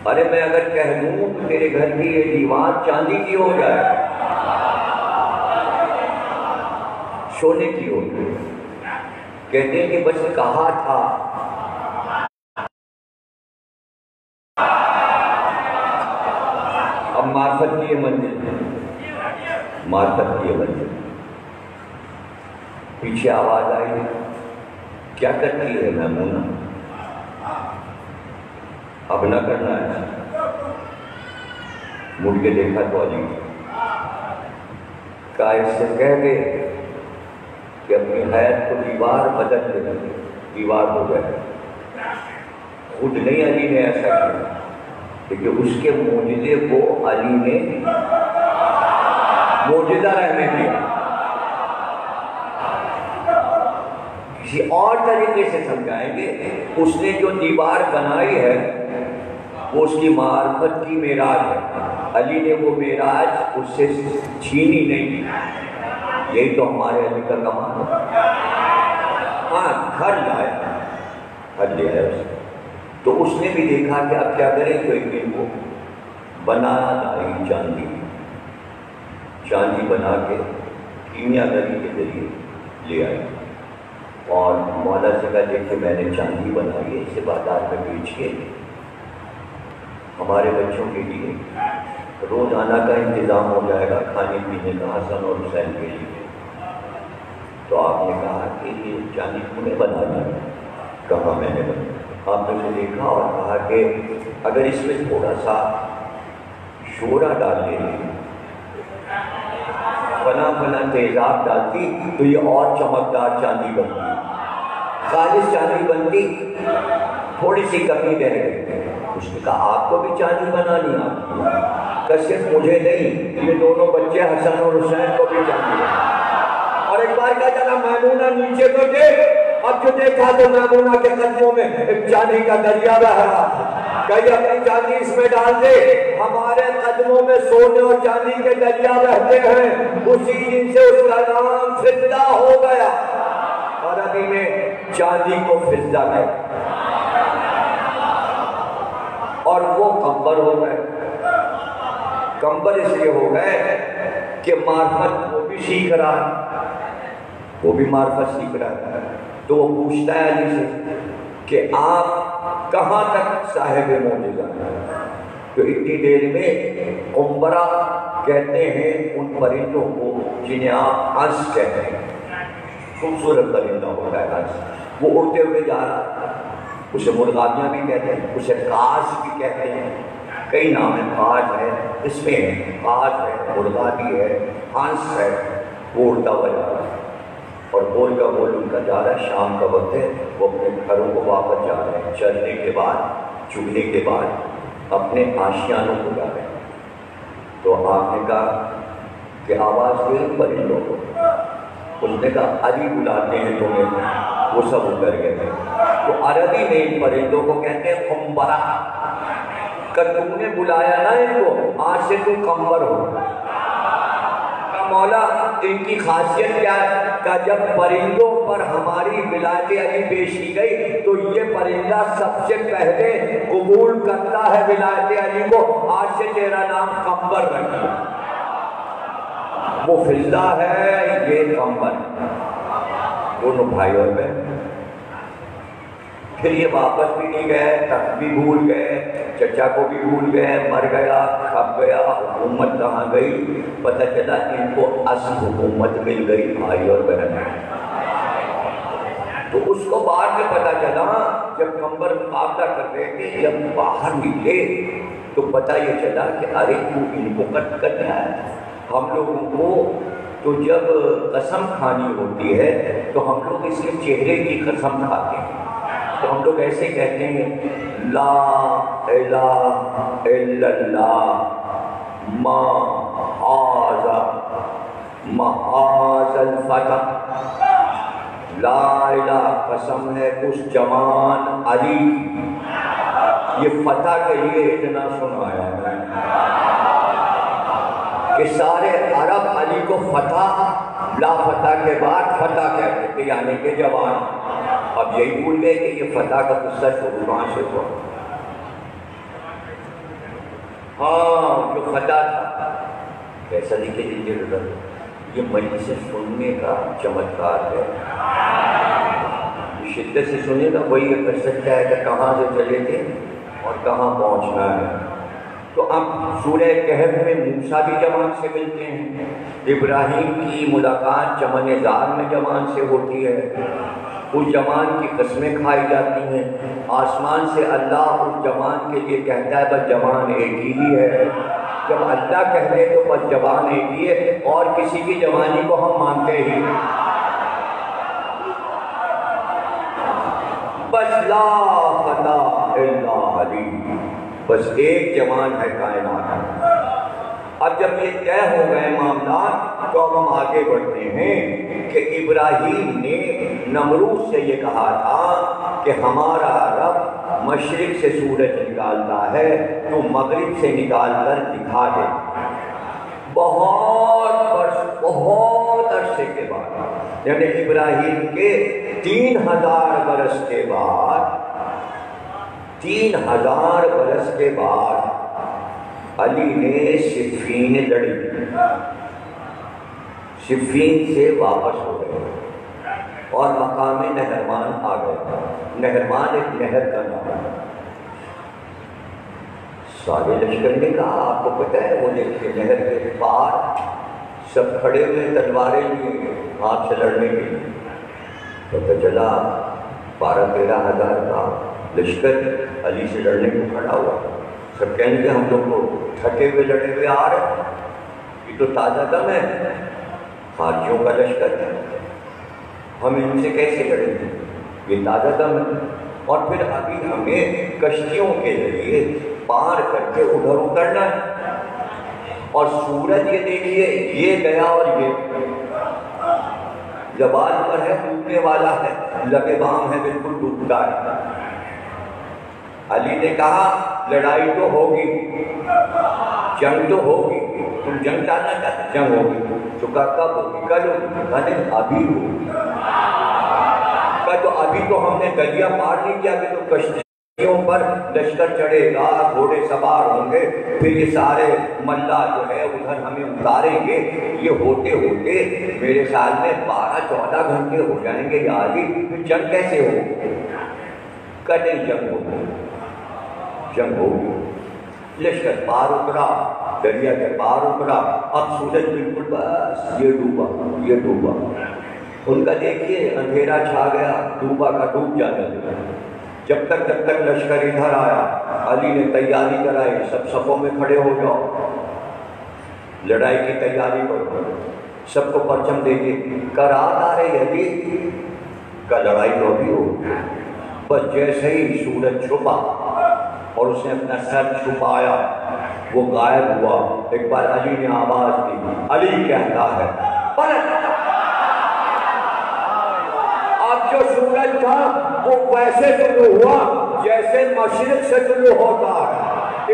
ارے میں اگر کہہ دوں تو تیرے گھر کی یہ دیوار چاندی کی ہو جائے، سونے کی ہو جائے۔ کہتے ہیں کہ بس کہا تھا، اب معرفت کی یہ منزل ہے، معرفت کی یہ منزل۔ پیچھے آواز آئی، کیا کرتی ہے میمونہ؟ اب نہ کرنا ہے۔ مڑ کے دیکھا تو علی کہا اس سے کہہ دے کہ اپنی حیات کو دیوار بدل دے، دیوار ہو جائے۔ خود نہیں علی نے ایسا کیا، لیکن اس کے معجزے کو علی نے معجزہ رہنے دیا۔ کسی اور طریقے سے سمجھائیں گے، اس نے جو دیوار بنائی ہے وہ اس کی معرفت کی معراج ہے۔ علی نے وہ معراج اس سے چھینی نہیں۔ یہی تو ہمارے علی کا کمال ہے۔ ہاں گھر لایا، گھر لے آیا اس نے، تو اس نے بھی دیکھا کہ اب کیا کریں، تو ایک دن وہ بنانا لائی چاندی، چاندی بنا کے کیمیا گری کے ذریعے لے آئی، اور مولا سے کہا دیکھے میں نے چاندی بنائی ہے، اسے بازار میں بیچیے، ہمارے بچوں کے لیے روزانہ کا انتظام ہو جائے گا کھانے پینے کا حسن اور حسین کے لیے۔ تو آپ نے کہا کہ یہ چاندی کیوں نے بنا دی؟ کہا میں نے بنا۔ آپ نے اسے دیکھا اور کہا کہ اگر اس میں تھوڑا سا شورا ڈال لیں، فلاں تیزاب ڈالتی تو یہ اور چمکدار چاندی بنتی، خالص چاندی بنتی، تھوڑی سی کمی رہ گئی۔ اس نے کہا آپ کو بھی چاندی بنانی آتی ہے؟ کہ صرف مجھے نہیں، یہ دونوں بچے حسن اور حسین کو بھی چاندی ہے۔ اور ایک بار کہا چلا میمونہ نیچے تو دیکھ، اب جو دیکھا تو میمونہ کے قدموں میں ایک چاندی کا دریا بہہ رہا، کہیں اپنی چاندی اس میں ڈال دے، ہمارے قدموں میں سونے اور چاندی کے دریا بہتے ہیں۔ اسی دن سے اس کا نام فضہ ہو گیا، اور علی نے چاندی کو فضہ کہا، اور وہ کمبر ہو گئے۔ کمبر اس لیے ہو گئے کہ معرفت وہ بھی سیکھ رہا ہے، وہ بھی معرفت سیکھ رہا ہے۔ تو وہ پوچھتا ہے علی سے کہ آپ کہاں تک صاحب معجزہ ہیں؟ تو اتنی دیر میں قنبرہ کہتے ہیں ان پرندوں کو جنہیں آپ ہنس کہتے ہیں، خوبصورت پرندہ ہوتا ہے ہنس، وہ اڑتے ہوئے جا رہا ہے، اسے مرغابیاں بھی کہتے ہیں، اسے کاش بھی کہتے ہیں، کئی نام ہیں، کاج ہے، اس میں ہے، کاج ہے، مرغابی ہے، ہنس ہے، وہ اڑتا ہوا جا رہا ہے، اور بول کا بول ان کا جا رہا ہے۔ شام کا وقت ہے، وہ اپنے گھروں کو واپس جا رہے ہیں، چرنے کے بعد، چگنے کے بعد اپنے آشیانوں کو جا رہے ہیں۔ تو آپ نے کہا کہ آواز دے پرندوں کو، اس نے کہا علی بلاتے ہیں تمہیں، وہ سب اتر گئے تھے۔ تو عربی میں ان پرندوں کو کہتے ہیں قنبرہ، کہ تم نے بلایا نا ان کو، آج سے تم قنبر ہو۔ مولا ان کی خاصیت کیا ہے؟ کہ جب پرندوں پر ہماری ولایت علی پیش کی گئی تو یہ پرندہ سب سے پہلے قبول کرتا ہے ولایت علی کو، آج سے تیرا نام قنبر رکھا۔ وہ فضہ ہے، یہ قنبر، دونوں بھائی اور بہن۔ پھر یہ واپس بھی نہیں گئے، تخت بھی بھول گئے، چچا کو بھی بھول گئے، مر گیا، کھپ گیا، حکومت کہاں گئی؟ پتہ چلا ان کو اصل حکومت مل گئی بھائی اور بہن میں۔ تو اس کو بعد میں پتہ چلا جب قنبر مقابلہ کر رہے تھے، جب باہر نکلے تو پتہ یہ چلا کہ ارے تو ان کو کٹ کرنا ہے۔ ہم لوگوں کو تو جب قسم کھانی ہوتی ہے تو ہم لوگ اس کے چہرے کی قسم کھاتے ہیں، تو ہم لوگ ایسے کہتے ہیں لا الہ الا اللہ معاذ الفتح، لا الہ قسم ہے اس جوان علی، یہ فتح کے لیے اتنا سنایا ہے کہ سارے عرب علی کو فتح لا فتح کے بعد فتح کہتے تھے یعنی کہ جوان. اب یہی بھول گئے کہ یہ فتح کا قصہ شروع کہاں سے ہوا. ہاں جو فتح تھا کیسا لکھے دیجیے ادھر. یہ مجلس سننے کا چمتکار ہے. شدت سے سنے گا وہی یہ کر سکتا ہے کہ کہاں سے چلے تھے اور کہاں پہنچنا ہے. تو اب سورہ کہف میں موسیٰ بھی جوان سے ملتے ہیں. ابراہیم کی ملاقات چمن زار میں جوان سے ہوتی ہے. اس جوان کی قسمیں کھائی جاتی ہیں. آسمان سے اللہ اس جوان کے لیے کہتا ہے بس جوان ایک ہی ہے. جب اللہ کہہ دے تو بس جوان ایک ہی ہے اور کسی کی جوانی کو ہم مانتے ہی بس لا فتح الا علی. بس ایک جوان ہے کائنات. اب جب یہ طے ہو گئے معاملات تو اب ہم آگے بڑھتے ہیں کہ ابراہیم نے نمرود سے یہ کہا تھا کہ ہمارا رب مشرق سے سورج نکالتا ہے تو مغرب سے نکال کر دکھا دے. بہت عرصے کے بعد یعنی ابراہیم کے 3000 برس کے بعد 3000 برس کے بعد علی نے صفین لڑی. صفین سے واپس ہو گئے اور مقام نہرمان آ گئے. نہرمان ایک نہر کا نام ہے. سارے لشکر نے کہا آپ کو پتہ ہے وہ دیکھیے نہر کے پار سب کھڑے ہوئے تلواریں لیے ہاتھ سے لڑنے کے لیے. پتہ چلا 12-13 ہزار کا لشکر علی سے لڑنے کو کھڑا ہوا. سب کہیں گے ہم لوگ کو تھکے ہوئے لڑے ہوئے آ رہے ہیں. یہ تو تازہ دم ہے خارجیوں کا لشکر ہے. ہم ان سے کیسے لڑیں گے؟ یہ تازہ دم ہے. اور پھر ابھی ہمیں کشتیوں کے ذریعے پار کر کے ادھر اترنا ہے. اور سورج یہ دیکھیے یہ گیا اور یہ زوال پر ہے ڈوبنے والا ہے. لبے بام ہے بالکل ڈوبتا ہے. علی نے کہا لڑائی تو ہوگی جنگ تو ہوگی. تم جنگ ڈالنا چاہتے جنگ ہوگی. تو کہا کب ہوگی؟ کل ہوگی. ابھی ہوگی. کہا تو ابھی تو ہم نے دریا پار نہیں کیا کہ تو کشتیوں پر لشکر چڑھے گا گھوڑے سوار ہوں گے پھر یہ سارے ملا جو ہے ادھر ہمیں اتاریں گے. یہ ہوتے ہوتے میرے خیال میں 12-14 گھنٹے ہو جائیں گے. یا علی پھر جنگ کیسے ہوگی؟ کدے جنگ ہوگی. جنگ ہوگی. لشکر پار اترا دریا کے پار اترا. اب سورج بالکل بس یہ ڈوبا. ان کا دیکھیے اندھیرا چھا گیا. ڈوبا کا ڈوب جانے لگا. جب تک لشکر ادھر آیا علی نے تیاری کرائی. سب صفوں میں کھڑے ہو جاؤ لڑائی کی تیاری کرو. سب کو پرچم دے کے کرات آ رہی ہے کا لڑائی تو ابھی ہو. بس جیسے ہی سورج چھپا اور اس نے اپنا سر چھپایا وہ غائب ہوا. ایک بار علی نے آواز دی. علی کہتا ہے اب جو سورج تھا وہ ویسے طلوع ہوا جیسے مشرق سے طلوع ہوتا ہے.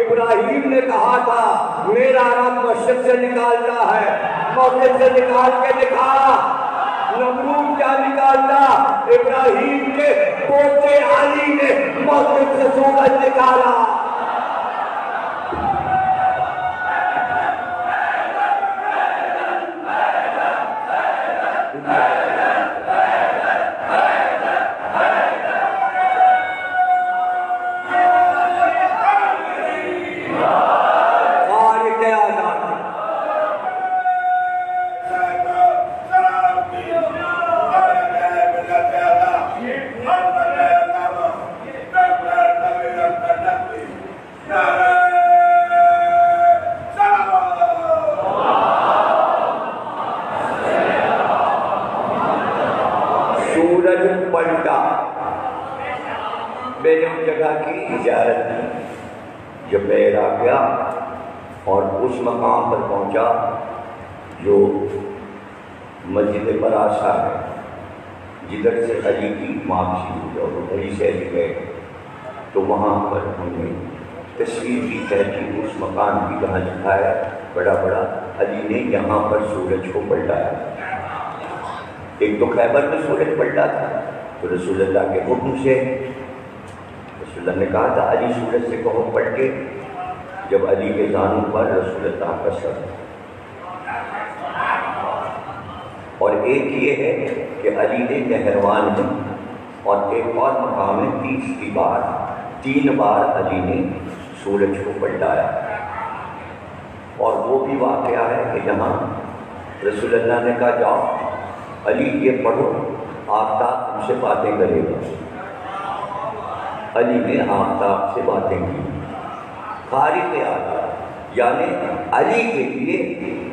ابراہیم نے کہا تھا میرا رب مشرق سے نکالتا ہے. مغرب سے نکال کے دکھا. نمرود کیا نکالتا؟ ابراہیم کے پوتے علی نے مغرب سے سورج نکالا. میں نے اس جگہ کی اجازت دی. جب میں عراق گیا اور اس مقام پر پہنچا جو مسجد براسا ہے جدھر سے علی کی واپسی ہوئی اور علی سے علی گئے تو وہاں پر ہم نے تصویر کی تحقیق اس مقام کی جہاں لکھا ہے بڑا بڑا علی نے یہاں پر سورج کو پلٹایا. ایک تو خیبر میں سورج پلٹا تھا، تو رسول اللہ کے حکم سے رسول اللہ نے کہا تھا علی سورج سے کہو پلٹے، جب علی کے زانوں پر رسول اللہ کا سر، اور ایک یہ ہے کہ علی نے نہروان میں، اور ایک اور مقام ہے 3 بار علی نے سورج کو پلٹایا، اور وہ بھی واقعہ ہے کہ جہاں رسول اللہ نے کہا جاؤ علی یہ پڑھو آفتاب تم سے باتیں کرے گا، علی نے آفتاب سے باتیں کی، خارق عادت، یعنی علی کے لیے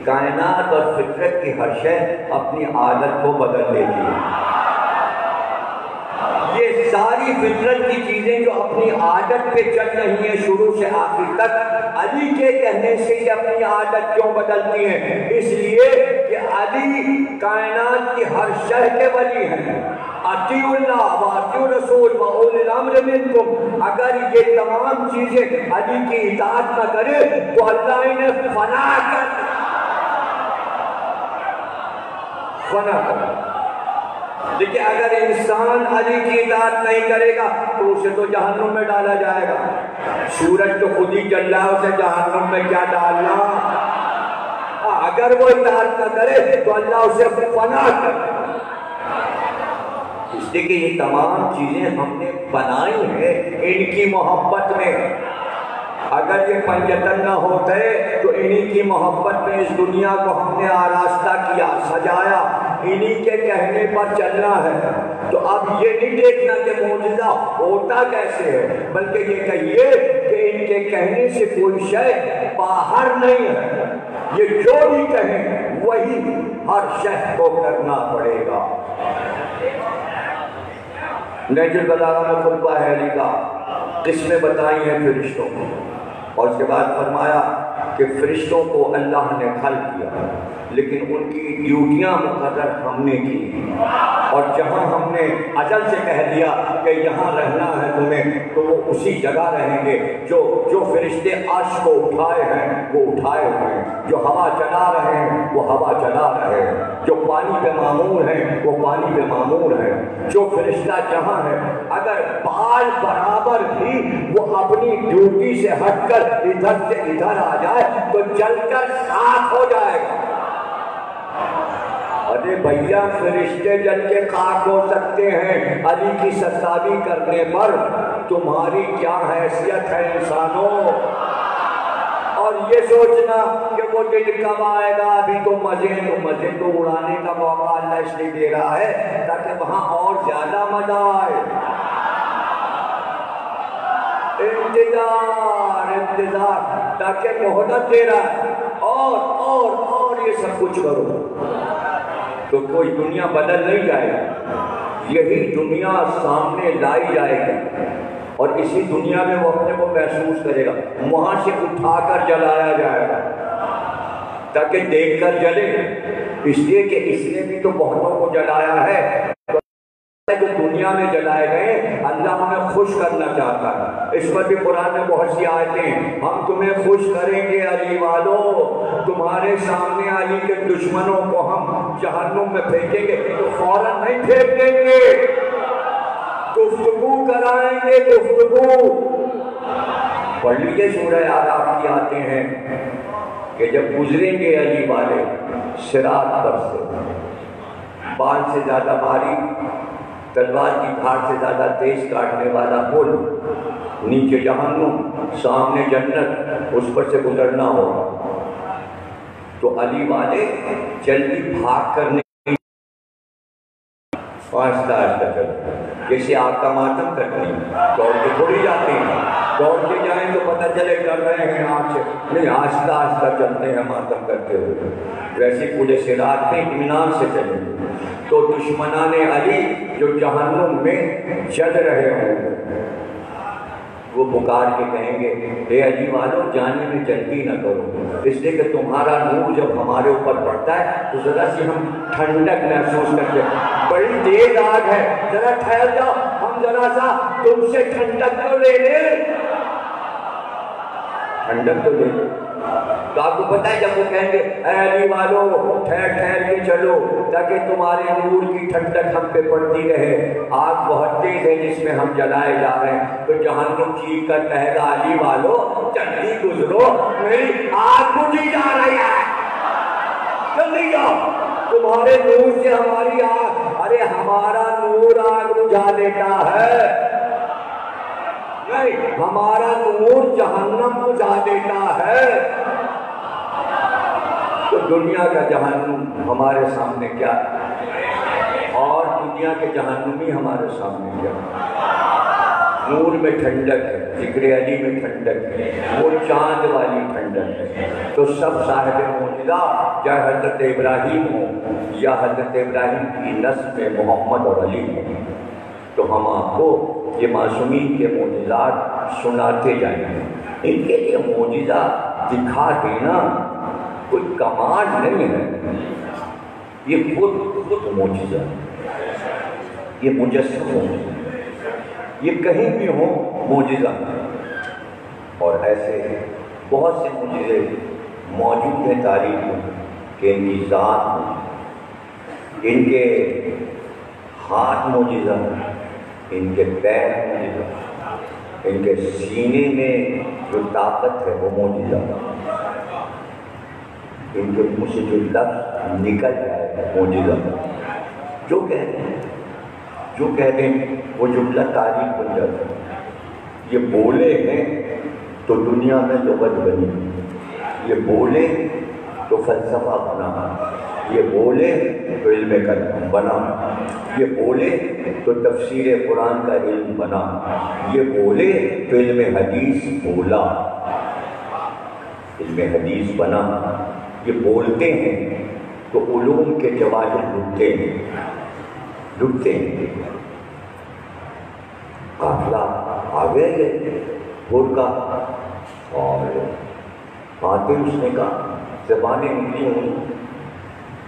کائنات اور فطرت کی ہر شے اپنی عادت کو بدل دیتی ہے۔ یہ ساری فطرت کی چیزیں جو اپنی عادت پہ چل رہی ہیں شروع سے آخر تک، علی کے کہنے سے یہ اپنی عادت کیوں بدلتی ہیں؟ اس لیے کہ علی کائنات کی ہر شے کے ولی ہیں۔ اطیعوا اللہ واطیعوا الرسول واولی الامر منکم، اگر یہ تمام چیزیں علی کی اطاعت نہ کرے تو اللہ انہیں فنا کر دیکھیں، اگر انسان علی کی اطاعت نہیں کرے گا تو اسے تو جہنم میں ڈالا جائے گا۔ سورج تو خود ہی چل رہا ہے، اسے جہنم میں کیا ڈالنا؟ اگر وہ اطاعت نہ کرے تو اللہ اسے فنا کر، اس لیے کہ یہ تمام چیزیں ہم نے بنائی ہیں ان کی محبت میں۔ اگر یہ پنجتن نہ ہوتے تو انہی کی محبت میں اس دنیا کو ہم نے آراستہ کیا، سجایا، انہی کے کہنے پر چلنا ہے۔ تو اب یہ نہیں دیکھنا کہ معجزہ ہوتا کیسے ہے، بلکہ یہ کہیے کہ ان کے کہنے سے کوئی شے باہر نہیں ہے، یہ جو بھی کہیں وہی ہر شخص کو کرنا پڑے گا۔ نہج البلاغہ میں خطبہ ہے علی کا، قسمیں بتائی ہیں فرشتوں کو، اور اس کے بعد فرمایا کہ فرشتوں کو اللہ نے خلق کیا لیکن ان کی ڈیوٹیاں مقرر ہم نے کی، اور جہاں ہم نے اجل سے کہہ دیا کہ یہاں رہنا ہے تمہیں تو وہ اسی جگہ رہیں گے۔ جو فرشتے عرش کو اٹھائے ہیں وہ اٹھائے ہوئے ہیں، جو ہوا چلا رہے ہیں وہ ہوا چلا رہے ہیں، جو پانی پہ معمور ہیں وہ پانی پہ معمور ہیں، جو فرشتہ جہاں ہے اگر بال برابر بھی وہ اپنی ڈیوٹی سے ہٹ کر ادھر سے ادھر آ جائے تو جل کر خاک ہو جائے گا۔ ارے بھیا، فرشتے جل کے خاک ہو سکتے ہیں، علی کی ستاوی کرنے پر تمہاری کیا حیثیت ہے انسانوں؟ اور یہ سوچنا کہ وہ دن کب آئے گا، ابھی تو مزے تو اڑانے کا موقع اللہ اس لیے دے رہا ہے تاکہ وہاں اور زیادہ مزہ آئے۔ انتظار تاکہ مہلت دے رہا ہے، اور یہ سب کچھ کرو تو کوئی دنیا بدل نہیں جائے گی، یہی دنیا سامنے لائی جائے گی، اور اسی دنیا میں وہ اپنے کو محسوس کرے گا، وہاں سے اٹھا کر جلایا جائے گا تاکہ دیکھ کر جلے، اس لیے کہ اس نے بھی تو بہتوں کو جلایا ہے۔ جو دنیا میں جلائے گئے اللہ ہمیں خوش کرنا چاہتا ہے، اس پر بھی قرآن میں بہت سی آیتیں ہیں، ہم تمہیں خوش کریں گے علی والو، تمہارے سامنے علی کے دشمنوں کو ہم جہنم میں پھینکیں گے تو فوراً نہیں پھینک دیں گے، گفتگو کرائیں گے، گفتگو۔ پڑھ لیجیے سورہ اعراف کی آتے ہیں کہ جب گزریں گے علی والے صراط پر سے، بال سے زیادہ بھاری، تلوار کی دھار سے زیادہ تیز کاٹنے والا پل، نیچے جہنم، سامنے جنت، اس پر سے گزرنا ہوگا تو علی والے جلدی بھاگ کرنے آہستہ آہستہ چلتے ہیں، جیسے آگ کا ماتم کرتے ہیں، دوڑ کے تھوڑی جاتے ہیں، دوڑ کے جائیں تو پتہ چلے ڈر رہے ہیں آگ سے، نہیں، آہستہ آہستہ چلتے ہیں ماتم کرتے ہوئے، ویسے پورے صراط میں اطمینان سے چلیں گے۔ تو دشمنان علی جو جہنم میں جل رہے ہوں وہ پکار کے کہیں گے اے علی والو جانے میں جلدی نہ کرو، اس لیے کہ تمہارا نور جب ہمارے اوپر پڑتا ہے تو ذرا سی ہم ٹھنڈک محسوس کرتے ہیں، بڑی تیز آگ ہے، ذرا ٹھہر جاؤ، ہم ذرا سا تم سے ٹھنڈک تو لے لیں، ٹھنڈک تو لے لیں۔ تو آپ کو پتہ ہے جب وہ کہیں گے اے علی والو ٹھہر ٹھہر کے چلو تاکہ تمہارے نور کی ٹھنڈک ہم پہ پڑتی رہے. آگ بہت تیز ہے جس میں ہم جلائے جا رہے ہیں, تو جہنم چیخ کر کہے گا علی والو جلدی گزرو, میری آگ بجھی جا رہی ہے, جلدی جاؤ, تمہارے نور سے ہماری آگ. ارے ہمارا نور آگ بجھا دیتا ہے, نہیں ہمارا نور جہنم بجھا دیتا ہے. تو دنیا کا جہنم ہمارے سامنے کیا ہے, اور دنیا کے جہنمی ہمارے سامنے کیا ہے. نور میں ٹھنڈک ہے, ذکر علی میں ٹھنڈک ہے, وہ چاند والی ٹھنڈک ہے. تو سب صاحب معجزہ چاہے حضرت ابراہیم ہو یا حضرت ابراہیم کی نسل میں محمد اور علی ہو, تو ہم آپ کو یہ معصومین کے معجزات سناتے جائیں گے. ان کے لیے معجزہ دکھا دینا کوئی کمال نہیں ہے, یہ خود معجزہ, یہ مجسم معجزہ, یہ کہیں بھی ہو معجزہ. اور ایسے بہت سے معجزے موجود ہیں تاریخ میں کہ ان کی ذات, ان کے ہاتھ معجزہ, ان کے پیر معجزہ, ان کے سینے میں جو طاقت ہے وہ معجزہ, ان کے منہ سے جو لفظ نکل جائے معجزہ. جو کہتے ہیں وہ جملہ تاریخ بن جاتا ہے. یہ بولے ہیں تو دنیا میں لغت بنی, یہ بولے تو فلسفہ بنا, یہ بولے تو علم کلام بنا, یہ بولے تو تفسیر قرآن کا علم بنا, یہ بولے تو علم حدیث بولا, علم حدیث بنا. یہ بولتے ہیں تو علوم کے جواہر لٹتے ہیں. قافلہ آگے گئے گھوڑ کا, اور آتے اس نے کہا زبانیں نکلی ہوئی,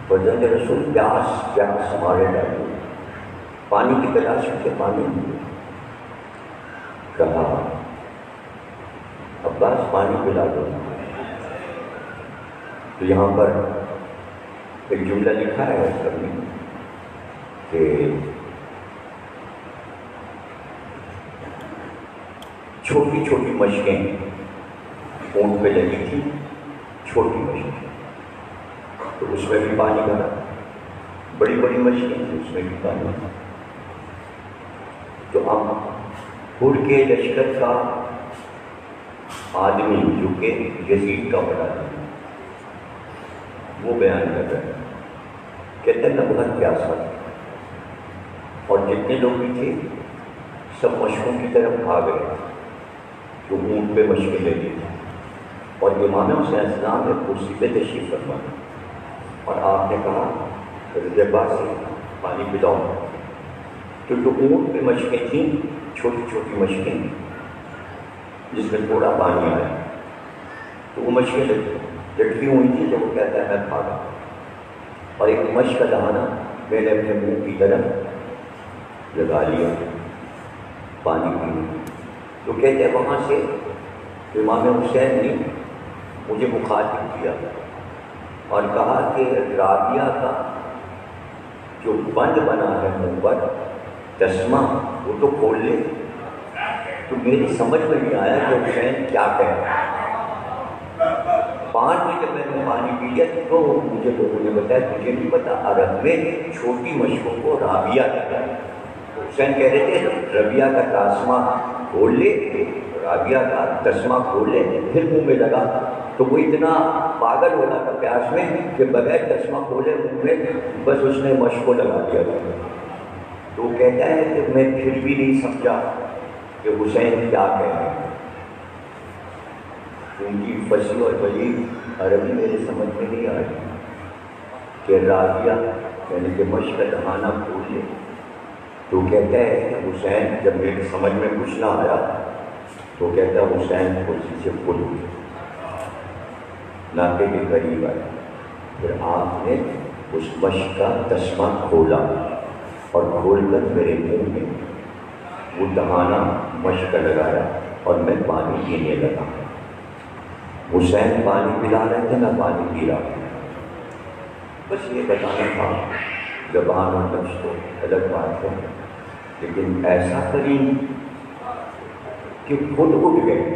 وزن رسول پیاس ہمارے ڈالے, پانی کی تلاش کے پانی کہا عباس پانی پلا دو. تو یہاں پر ایک جملہ لکھا ہے اس میں کہ چھوٹی چھوٹی مشقیں اونٹ پہ لگی تھی, چھوٹی مشقیں, تو اس میں بھی پانی بھرا. بڑی بڑی مشقیں تھیں, اس میں بھی پانی بھرا. تو اب اڑ کے لشکر کا آدمی جو کہ یزید کا بڑا تھا وہ بیان کر رہے ہیں, کہتے ہیں بہت پیاسا تھا, اور جتنے لوگ بھی تھے سب مشقوں کی طرف بھاگ گئے جو اونٹ پہ مشقیں لے لی تھی. اور امام حسین السلام نے کرسی پہ تشریف فرما, اور آپ نے کہا رضا سے پانی پلاؤ. تو جو اونٹ پہ مشقیں تھیں چھوٹی چھوٹی مشقیں جس میں تھوڑا پانی آیا, تو وہ مشقیں لٹکی ہوئی تھی. جب وہ کہتا ہے میں بھاگا, اور ایک مشق کا دہانا میں نے اپنے منہ کی طرف لگا لیا پانی پینے. تو کہتے ہیں وہاں سے امام حسین نے مجھے مخاطب کیا اور کہا کہ رابعہ کا جو بند بنا ہے منہ پر چشمہ وہ تو کھول لے. تو میری سمجھ میں نہیں آیا کہ حسین کیا کہہ رہا ہے. 5 بجے جب میں نے پانی پی لیا تو مجھے لوگوں نے بتایا مجھے نہیں پتا عرب میں چھوٹی مشقوں کو رابعہ کہتے ہیں. حسین کہہ رہے تھے رابعہ کا تسمہ کھول لے, رابعہ کا تسمہ کھول لے, پھر منہ میں لگا. تو وہ اتنا پاگل ہو رہا تھا پیاس میں کہ بغیر چشمہ کھولے منہ میں بس اس نے مشق کو لگا دیا تھا. تو وہ کہتا ہے کہ میں پھر بھی نہیں سمجھا کہ حسین کیا کہہ رہے ہیں. ان کی فصیح اور بلیغ عربی میرے سمجھ میں نہیں آئی کہ رابعہ یعنی کہ مشق کا دہانا کھول لے. تو کہتا ہے کہ حسین جب میری سمجھ میں کچھ نہ آیا تو کہتا ہے حسین کرسی سے کھول ناکے کے قریب آیا. پھر آپ نے اس مشق کا تسمہ کھولا اور کھول کر میرے منہ میں وہ دہانا مشق کا لگایا اور میں پانی پینے لگا. حسین پانی پلا رہے تھے, میں پانی پی رہا تھا. بس یہ بتانا تھا، زبان اور نفس تو الگ بات ہے، لیکن ایسا کریم کہ خود اٹھ گئے،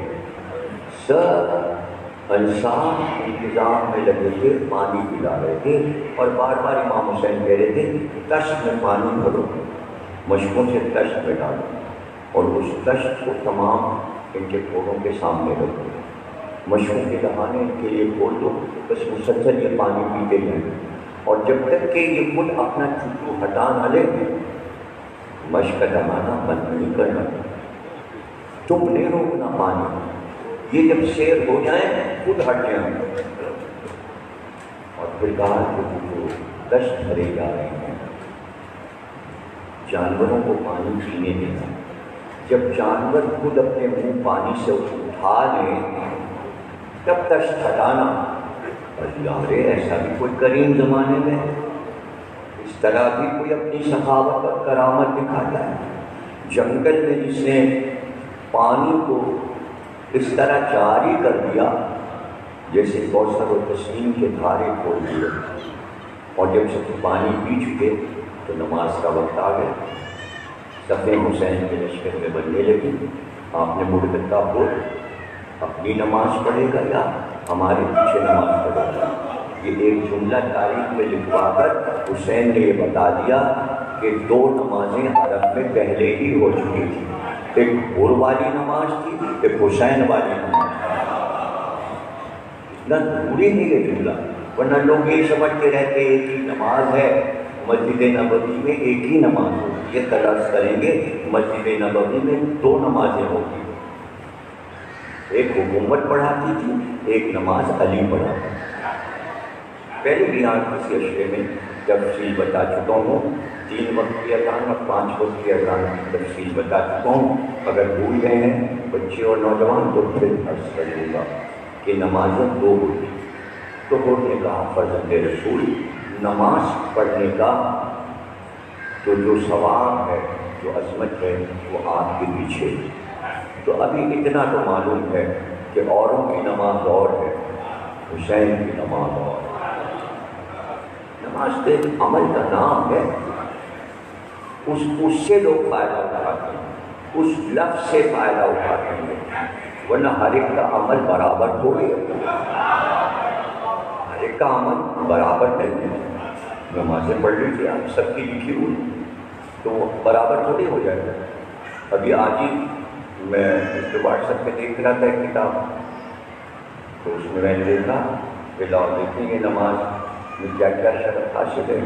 سب انسان انتظام میں لگے تھے، پانی پلا رہے تھے، اور بار بار امام حسین کہہ رہے تھے تشت میں پانی بھرو، مشکوں سے تشت میں ڈالو، اور اس تشت کو تمام ان کے پھولوں کے سامنے رکھو، مشکوں کے دہانے ان کے لیے کھول دو، بس مسلسل یہ پانی پیتے جائیں، اور جب تک کہ یہ خود اپنا چٹو ہٹا نہ لے مشق کا دہانا بند نہیں کرنا، تم نے روکنا پانی، یہ جب سیر ہو جائیں خود ہٹ جائیں۔ اور پھر کہا کہ جو دشت بھرے جا رہے ہیں جانوروں کو پانی پینے دینا، جب جانور خود اپنے منہ پانی سے اٹھا لیں تب دشت ہٹانا۔ اور یارے ایسا بھی کوئی کریم زمانے میں اس طرح بھی کوئی اپنی سخاوت اور کرامت دکھاتا ہے؟ جنگل میں جس نے پانی کو اس طرح جاری کر دیا جیسے کوثر و تسنیم کے دھارے کھول دیے، اور جب سب پانی پی چکے تو نماز کا وقت آ گیا، صف حسین کے لشکر میں بننے لگی۔ آپ نے مڑ کر کہا بول اپنی نماز پڑھے گا یا ہمارے پیچھے نماز پڑھے گا؟ یہ ایک جملہ تاریخ میں لکھوا کر حسین نے یہ بتا دیا کہ دو نمازیں حرم میں پہلے ہی ہو چکی تھیں، ایک بھور والی نماز تھی، ایک حسین والی نماز تھی۔ اتنا ضروری نہیں ہے جملہ، ورنہ لوگ یہ سمجھتے رہتے ایک ہی نماز ہے، مسجد نبوی میں ایک ہی نماز ہوگی، یہ تلاش کریں گے مسجد نبوی میں دو نمازیں ہوگی، ایک حکومت پڑھاتی تھی، ایک نماز علی پڑھاتا تھا۔ پہلے بھی آج کسی اشرے میں تفصیل بتا چکا ہوں، 3 وقت کی اذان اور 5 وقت کی اذان کی تفصیل بتا چکا ہوں، اگر بھول گئے ہیں بچے اور نوجوان تو پھر عرض کر دوں گا کہ نمازیں 2 ہوتی، تو نے کہا فرزند رسول نماز پڑھنے کا تو جو ثواب ہے، جو عظمت ہے وہ آپ کے پیچھے، تو ابھی اتنا تو معلوم ہے کہ اوروں کی نماز اور ہے، حسین کی نماز اور ہے۔ نماز تو ایک عمل کا نام ہے، اس سے لوگ فائدہ اٹھاتے ہیں، اس لفظ سے فائدہ اٹھاتے ہیں، ورنہ ہر ایک کا عمل برابر تھوڑی ہے، ہر ایک کا عمل برابر نہیں ہے۔ نمازیں پڑھ لیجیے آپ سب کی لکھی ہوئی تو وہ برابر تھوڑی ہو جائے گا۔ ابھی آج ہی میں واٹس ایپ پہ دیکھ رہا تھا ایک کتاب، تو اس میں نے دیکھا کہ لاؤ دیکھیں گے نماز میں کیا کیا شرط حاصل ہے۔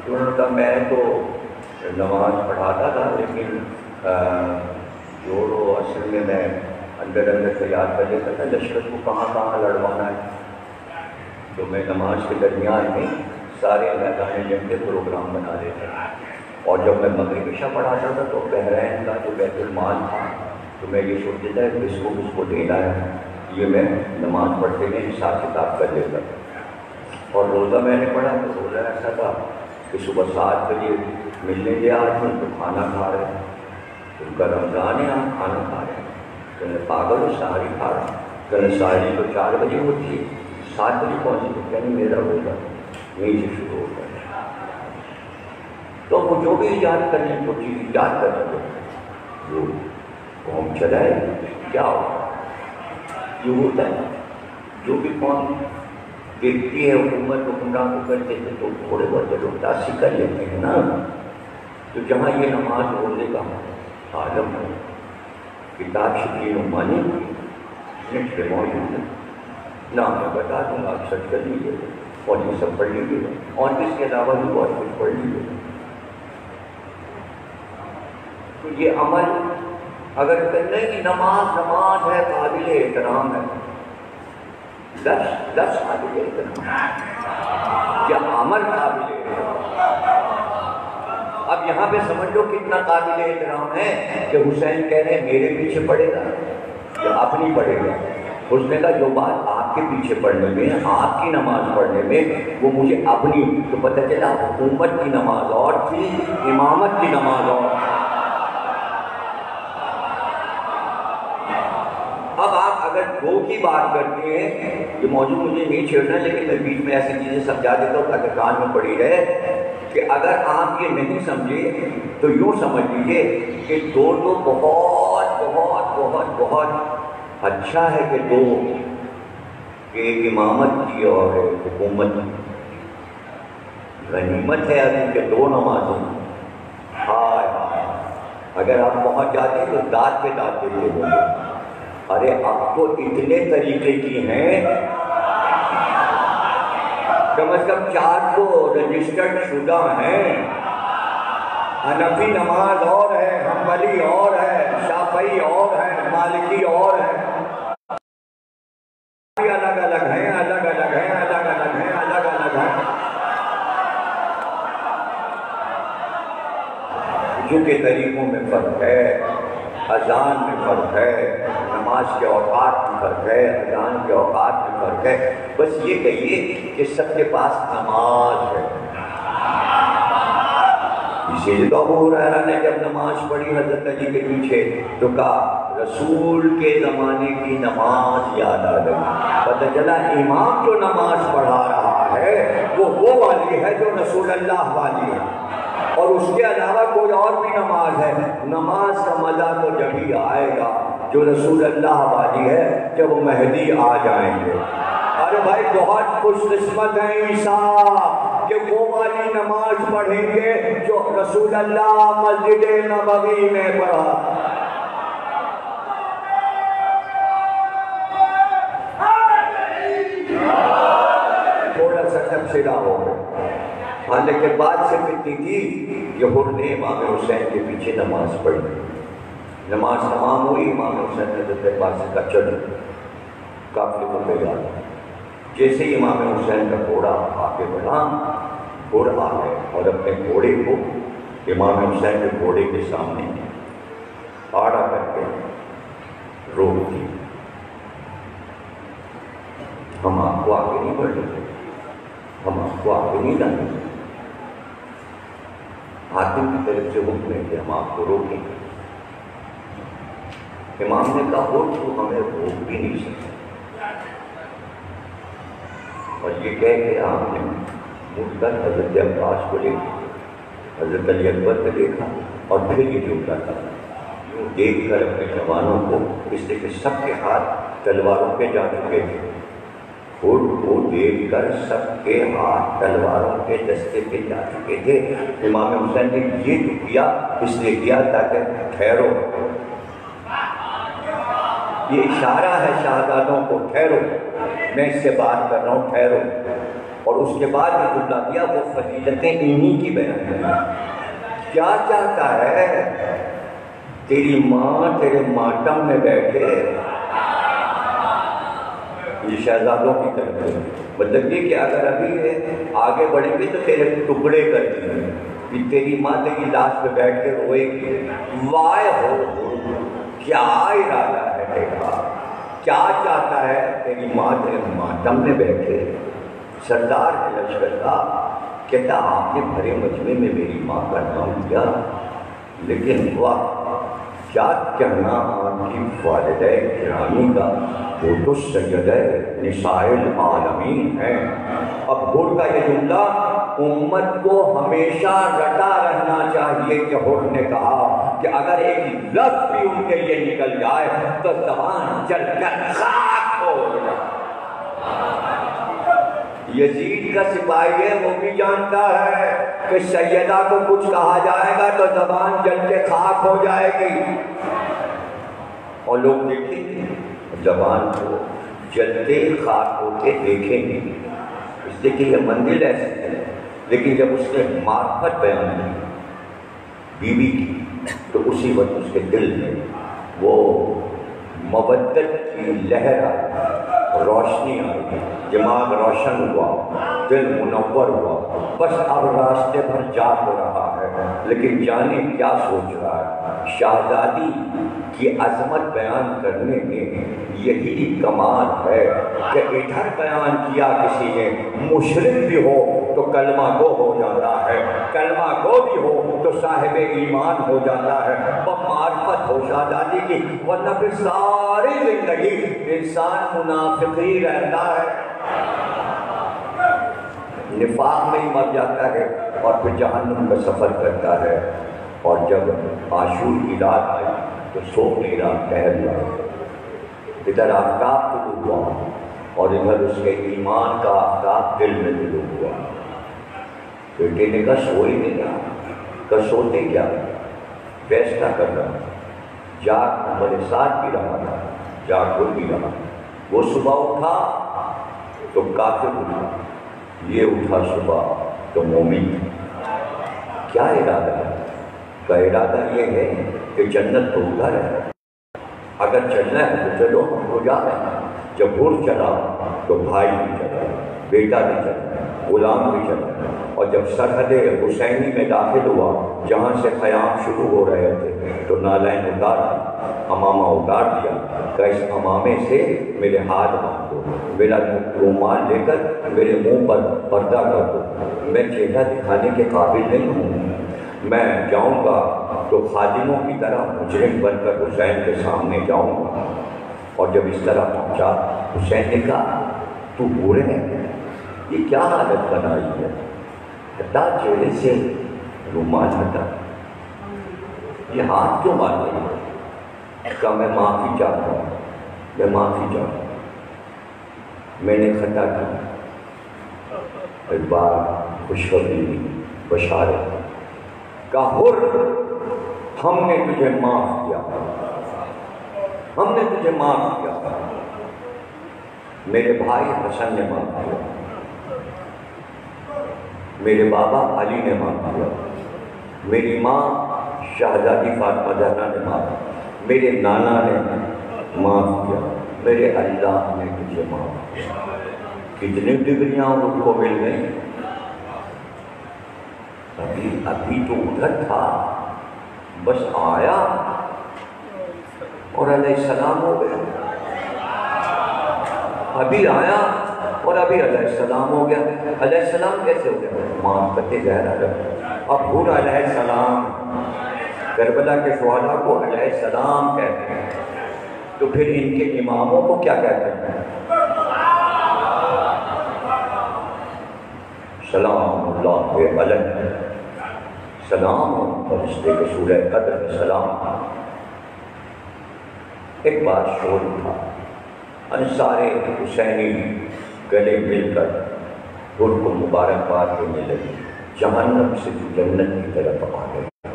تو انہوں نے کہا میں تو نماز پڑھاتا تھا لیکن جو اصل میں اندر تیار کر لیتا تھا لشکر کو کہاں کہاں لڑوانا ہے، تو میں نماز کے درمیان میں سارے میدان جنگ کے پروگرام بنا دیتا تھا، اور جب میں مغرب عشاء پڑھاتا تھا تو بحرین کا جو بیت المال تھا تو میں یہ سوچتا تھا کہ اس کو دینا ہے، یہ میں نماز پڑھتے میں حساب کتاب کر لیتا تھا۔ اور روزہ میں نے پڑھا تو روزہ ایسا تھا کہ صبح 7 بجے ملنے کے آدمی تو کھانا کھا رہے ہیں، ان کا رمضان ہے آپ کھانا کھا رہے ہیں، تو میں پاگل ہوں سحری کھا رہا ہوں، کہ سحری تو 4 بجے ہوتی ہے، 7 بجے پہنچی تو کہنے میرا روزہ یہیں سے شروع ہوتا ہے۔ تو وہ جو بھی ایجاد کرنے کو چیز ایجاد کرنے کو جو قوم چلائے کیا ہوگا، یہ ہوتا ہے جو بھی قوم دیکھتی ہے حکومت حکمران کو کرتے تھے تو تھوڑے بہت جب متاثر کر لیتے ہیں نا، تو جہاں یہ نماز روزے کا عالم ہے، کتاب شکین و مانی نیٹ پہ موجود ہے، نام میں بتا دوں گا آپ سرچ کر لیجیے اور یہ سب پڑھ لیجیے، اور اس کے علاوہ بھی بہت کچھ پڑھ لیجیے۔ تو یہ عمل اگر کرنے کی نماز ہے قابل احترام ہے، لفظ قابل احترام یا عمل قابل احترام۔ اب یہاں پہ سمجھ لو کتنا قابل احترام ہے کہ حسین کہہ رہے ہیں میرے پیچھے پڑے گا یا اپنی پڑے گا۔ اس نے کہا جو بات آپ کے پیچھے پڑھنے میں، آپ کی نماز پڑھنے میں، وہ مجھے اپنی، تو پتہ چلا حکومت کی نماز اور تھی، امامت کی نماز اور۔ اب آپ اگر دو کی بات کرتے ہیں، یہ موضوع مجھے نہیں چھیڑنا لیکن میں بیچ میں ایسی چیزیں سمجھا دیتا ہوں تاکہ کان میں پڑی رہے، کہ اگر آپ یہ نہیں سمجھے تو یوں سمجھ لیجیے کہ دو تو بہت بہت بہت بہت اچھا ہے کہ دو، کہ ایک امامت کی اور ایک حکومت کی، غنیمت ہے ابھی کہ دو نمازیں، ہائے اگر آپ پہنچ جاتے ہیں تو دانت پہ دانت دیتے ہوں گے، ارے اب تو اتنے طریقے کی ہیں، کم از کم 4 تو رجسٹرڈ شدہ ہیں، حنفی نماز اور ہے، حنبلی اور ہے، شافعی اور ہے، مالکی اور ہے، الگ الگ ہیں، الگ الگ ہیں، الگ الگ ہیں، الگ الگ ہیں، چونکہ طریقوں میں فرق ہے، اذان میں فرق ہے، نماز کے اوقات میں فرق ہے، اذان کے اوقات میں فرق ہے، بس یہ کہیے کہ سب کے پاس نماز ہے۔ اسی لیے تو ابو ہریرہ نے جب نماز پڑھی حضرت علی کے پیچھے تو کہا رسول کے زمانے کی نماز یاد آ گئی، پتہ چلا امام جو نماز پڑھا رہا ہے وہ والی ہے جو رسول اللہ والی ہے، اور اس کے علاوہ کوئی اور بھی نماز ہے، نماز کا مزہ تو جب ہی آئے گا جو رسول اللہ والی ہے جب وہ مہدی آ جائیں گے۔ ارے بھائی بہت خوش قسمت ہیں عیسیٰ کہ وہ والی نماز پڑھیں گے جو رسول اللہ مسجد نبوی میں پڑھا۔ تھوڑا سا تبصرہ ہو گیا، حالانکہ بات صرف اتنی تھی کہ حر نے امام حسین کے پیچھے نماز پڑھی، نماز تمام ہوئی، امام حسین نے حضرت عباس کا چل قافلے کو تیار، جیسے ہی امام حسین کا گھوڑا آگے بڑھا، گھوڑا آ گئے اور اپنے گھوڑے کو امام حسین کے گھوڑے کے سامنے آڑا کر کے روک دی، ہم آپ کو آگے نہیں بڑھ رہے، ہم آپ کو آگے نہیں لانے، حاکم کی طرف سے حکم ہے کہ ہم آپ کو روکیں۔ امام نے کہا ہو تو ہمیں روک بھی نہیں سکتے، اور یہ کہہ کے آپ نے مڑ کر حضرت عباس کو دیکھا، حضرت علی اکبر کو دیکھا، اور پھر یہ جملہ تھا، یوں دیکھ کر اپنے جوانوں کو، اس لیے کہ سب کے ہاتھ تلواروں پہ جا چکے تھے، خود کو دیکھ کر سب کے ہاتھ تلواروں کے دستے پہ جا چکے تھے، امام حسین نے یہ جو کیا اس لیے کیا تاکہ ٹھہرو، یہ اشارہ ہے شہزادوں کو، ٹھہرو میں اس سے بات کر رہا ہوں، ٹھہرو، اور اس کے بعد جو جملہ دیا وہ فضیلتیں انہی کی بیان کریں۔ کیا چاہتا ہے تیری ماں تیرے ماتم میں بیٹھے، یہ شہزادوں کی طرف ہے، مطلب یہ کہ اگر ابھی آگے بڑھیں گے تو تیرے ٹکڑے کر دیں گے، کہ تیری ماں تیری لاش پہ بیٹھ کے روئے گی، وائے ہو کیا ارادہ ہے تیرا، کیا چاہتا ہے تیری ماں تیرے ماتم میں بیٹھے۔ سردار ہے لشکر کا، کہتا آپ نے بھرے مجمع میں میری ماں کا نام لیا، لیکن واہ کیا کہنا آپ کی والدہ گرامی کا، وہ تو سیدہ نساء العالمین ہیں۔ اب حر کا یہ جملہ امت کو ہمیشہ رٹا رہنا چاہیے کہ حر نے کہا کہ اگر ایک لفظ بھی ان کے لیے نکل جائے تو زبان جل کر خاک ہو جائے۔ یزید کا سپاہی ہے، وہ بھی جانتا ہے کہ سیدہ کو کچھ کہا جائے گا تو زبان جل کے خاک ہو جائے گی، اور لوگ دیکھیں گے زبان کو جلتے خاک ہوتے دیکھیں گے، اس لیے کہ یہ منزل ایسی ہے۔ لیکن جب اس نے معرفت بیان کی بیوی کی تو اسی وقت اس کے دل میں وہ مودت کی لہر آئی، روشنی آئی، دماغ روشن ہوا، دل منور ہوا، بس اب راستے پر جا تو رہا ہے، لیکن جانے کیا سوچ رہا ہے۔ شہزادی کی عظمت بیان کرنے میں یہی کمال ہے کہ ادھر بیان کیا کسی نے، مشرک بھی ہو تو کلمہ گو ہو جاتا ہے، کلمہ گو بھی ہو تو صاحب ایمان ہو جاتا ہے، وہ معرفت ہو شہزادی کی، ورنہ پھر ساری زندگی انسان منافق ہی رہتا ہے، نفاق میں ہی مر جاتا ہے اور پھر جہنم کا سفر کرتا ہے۔ اور جب عاشور کی رات آئی تو سو نہیں رہا، ٹہل رہا، ادھر آفتاب طلوع ہوا اور ادھر اس کے ایمان کا آفتاب دل میں طلوع ہوا۔ بیٹے نے کہا سو ہی نہیں رہا، کہا سوتے کیا، فیصلہ کر رہا، جاگ نمبر 7 بھی رہا تھا، جاگ کوئی بھی رہا۔ وہ صبح اٹھا تو کافر اٹھا، یہ اٹھا صبح تو مومن۔ کیا ارادہ ہے؟ کا ارادہ یہ ہے کہ جنت تو ادھر ہے، اگر چلنا ہے تو چلو، ہم کو جا رہے ہیں۔ جب بھور چلا تو بھائی بھی چلا، بیٹا بھی چلا، غلام بھی چلا، اور جب سرحد حسینی میں داخل ہوا جہاں سے خیام شروع ہو رہے تھے تو نالین اتار دی، امامہ اتار دیا کہ اس امامے سے میرے ہاتھ باندھ دو، میرا رومال لے کر میرے منہ پر پردہ کر دو، میں چہرہ دکھانے کے قابل نہیں ہوں، میں جاؤں گا تو خادموں کی طرح مجرم بن کر حسین کے سامنے جاؤں گا۔ اور جب اس طرح پہنچا، حسین نے کہا تو برے ہے، یہ کیا حالت بنائی ہے، ہٹا چہرے سے رومال ہٹا، یہ ہاتھ کیوں مار رہی ہے؟ کہا میں معافی چاہتا ہوں، میں معافی چاہتا ہوں، میں نے خطا کی۔ ایک بار خوشخبری بشارت کا حر، ہم نے تجھے معاف کیا، ہم نے تجھے معاف کیا، میرے بھائی حسن نے معاف کیا، میرے بابا علی نے معاف کیا، میری ماں شہزادی فاطمہ زہرا نے معاف کیا، میرے نانا نے معاف کیا، میرے اللہ نے تجھے معاف کیا۔ کتنی ڈگریاں ان کو مل گئیں؟ ابھی تو ادھر تھا، بس آیا اور علیہ السلام ہو گیا، ابھی آیا اور ابھی علیہ السلام ہو گیا۔ علیہ السلام کیسے ہو گیا؟ محبت زہرا رکھ، اب حور علیہ السلام، کربلا کے شہداء کو علیہ السلام کہتے ہیں، تو پھر ان کے اماموں کو کیا کہتے ہیں؟ سلام اللہ علیہ، سلام اور اس کے سورہ قدر میں سلام۔ ایک بار شور تھا، انصارِ حسینی گلے مل کر حر کو مبارکباد دینے لگی، جہنم سے جنت کی طرف آ گئے۔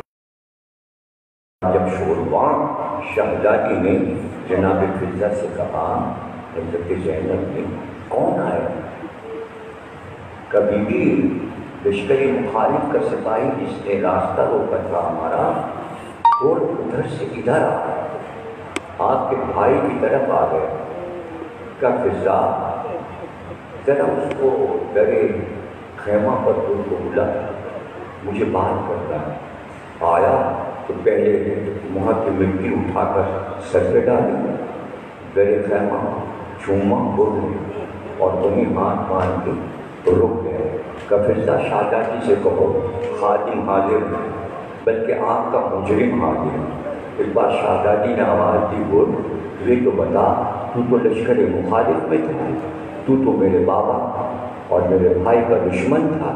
جب شور ہوا، شہزادی نے جناب فضہ سے کہا، حضرت زینب نے، کون آئے؟ کبھی بھی لشکر مخالف کا سپاہی جس نے راستہ روکا تھا ہمارا، اور ادھر سے ادھر آ گئے، آپ کے بھائی کی طرف آ گئے۔ کا فضا ذرا اس کو درے خیمہ پر ان کو بلا، مجھے بات کرنا ہے۔ آیا تو پہلے وہاں کی مٹی اٹھا کر سر پہ ڈالی، درے خیمہ چوما بولے اور وہیں ہاتھ باندھ کے رک گئے۔ کفیزہ شہزادی سے کہو خادم حاضر ہے، بلکہ آپ کا مجرم حاضر ہے۔ ایک بار شہزادی نے آواز دی، بول یہ تو بتا، تو لشکر مخالف میں تھا، تو میرے بابا اور میرے بھائی کا دشمن تھا،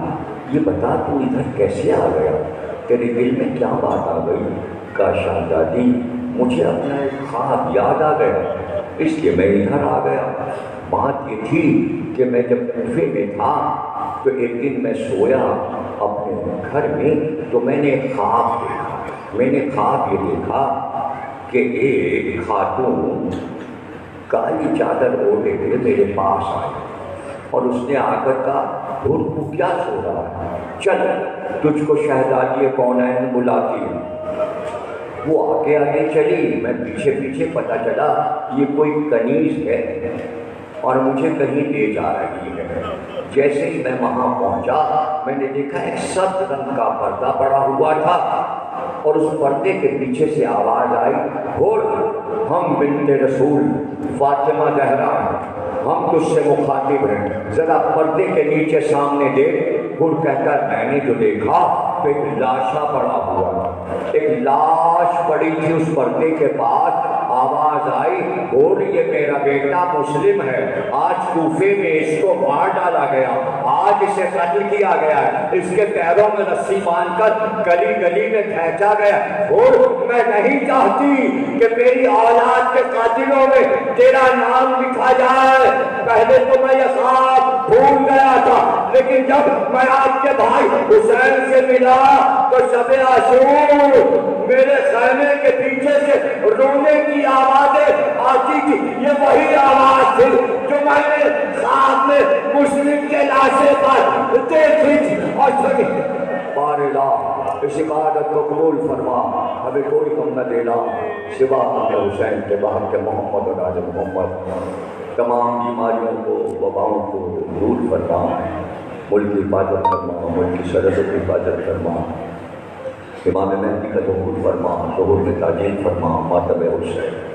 یہ بتا تو ادھر کیسے آ گیا، تیرے دل میں کیا بات آ گئی؟ کہا شہزادی مجھے اپنا ایک خواب یاد آ گیا، اس لیے میں ادھر آ گیا۔ بات یہ تھی کہ میں جب کوفے میں تھا تو ایک دن میں سویا اپنے گھر میں، تو میں نے ایک خواب دیکھا۔ میں نے خواب یہ دیکھا کہ ایک خاتون کالی چادر اوڑھے ہوئے میرے پاس آئی اور اس نے آ کر کہا، حر تو کیا سو رہا ہے، چل تجھ کو شہزادی کونین بلاتی ہے۔ وہ آگے آگے چلی، میں پیچھے پیچھے، پتہ چلا یہ کوئی کنیز ہے اور مجھے کہیں لے جا رہی ہے۔ جیسے ہی میں وہاں پہنچا، میں نے دیکھا ایک سبز رنگ کا پردہ پڑا ہوا تھا اور اس پردے کے پیچھے سے آواز آئی، حر ہم بنت رسول فاطمہ زہرا ہیں، ہم تجھ سے مخاطب ہیں، ذرا پردے کے نیچے سامنے دیکھ۔ وہ کہتا ہے میں نے جو دیکھا تو ایک لاشا پڑا ہوا، ایک لاش پڑی تھی اس پردے کے پاس، آواز آئی بول یہ میرا بیٹا مسلم ہے، آج کوفے میں اس کو مار ڈالا گیا، آج اسے قتل کیا گیا ہے، اس کے پیروں میں رسی باندھ کر گلی گلی میں پھینکا گیا، اور میں نہیں چاہتی کہ میری اولاد کے قاتلوں میں تیرا نام لکھا جائے۔ پہلے تو میں یہ خواب بھول گیا تھا، لیکن جب میں آپ کے بھائی حسین سے ملا تو شب عاشور میرے خیمے کے پیچھے سے رونے کی آوازیں آتی تھی، یہ وہی آواز تھی جو میں نے خواب میں مسلم کے لاشے پر دیکھی تھی اور سنی۔ بارلا اس عبادت کو قبول فرما، ہمیں کوئی کم نہ دینا سوا ہمیں حسین کے بہت کے محمد اور راج محمد۔ تمام بیماریوں کو وباؤں کو دور فرما، ملک کی حفاظت فرما، ملک کی سرحدوں کی حفاظت فرما، امام مہدی کا ظہور فرما، ظہور میں تعجیل فرما، ماتم حسین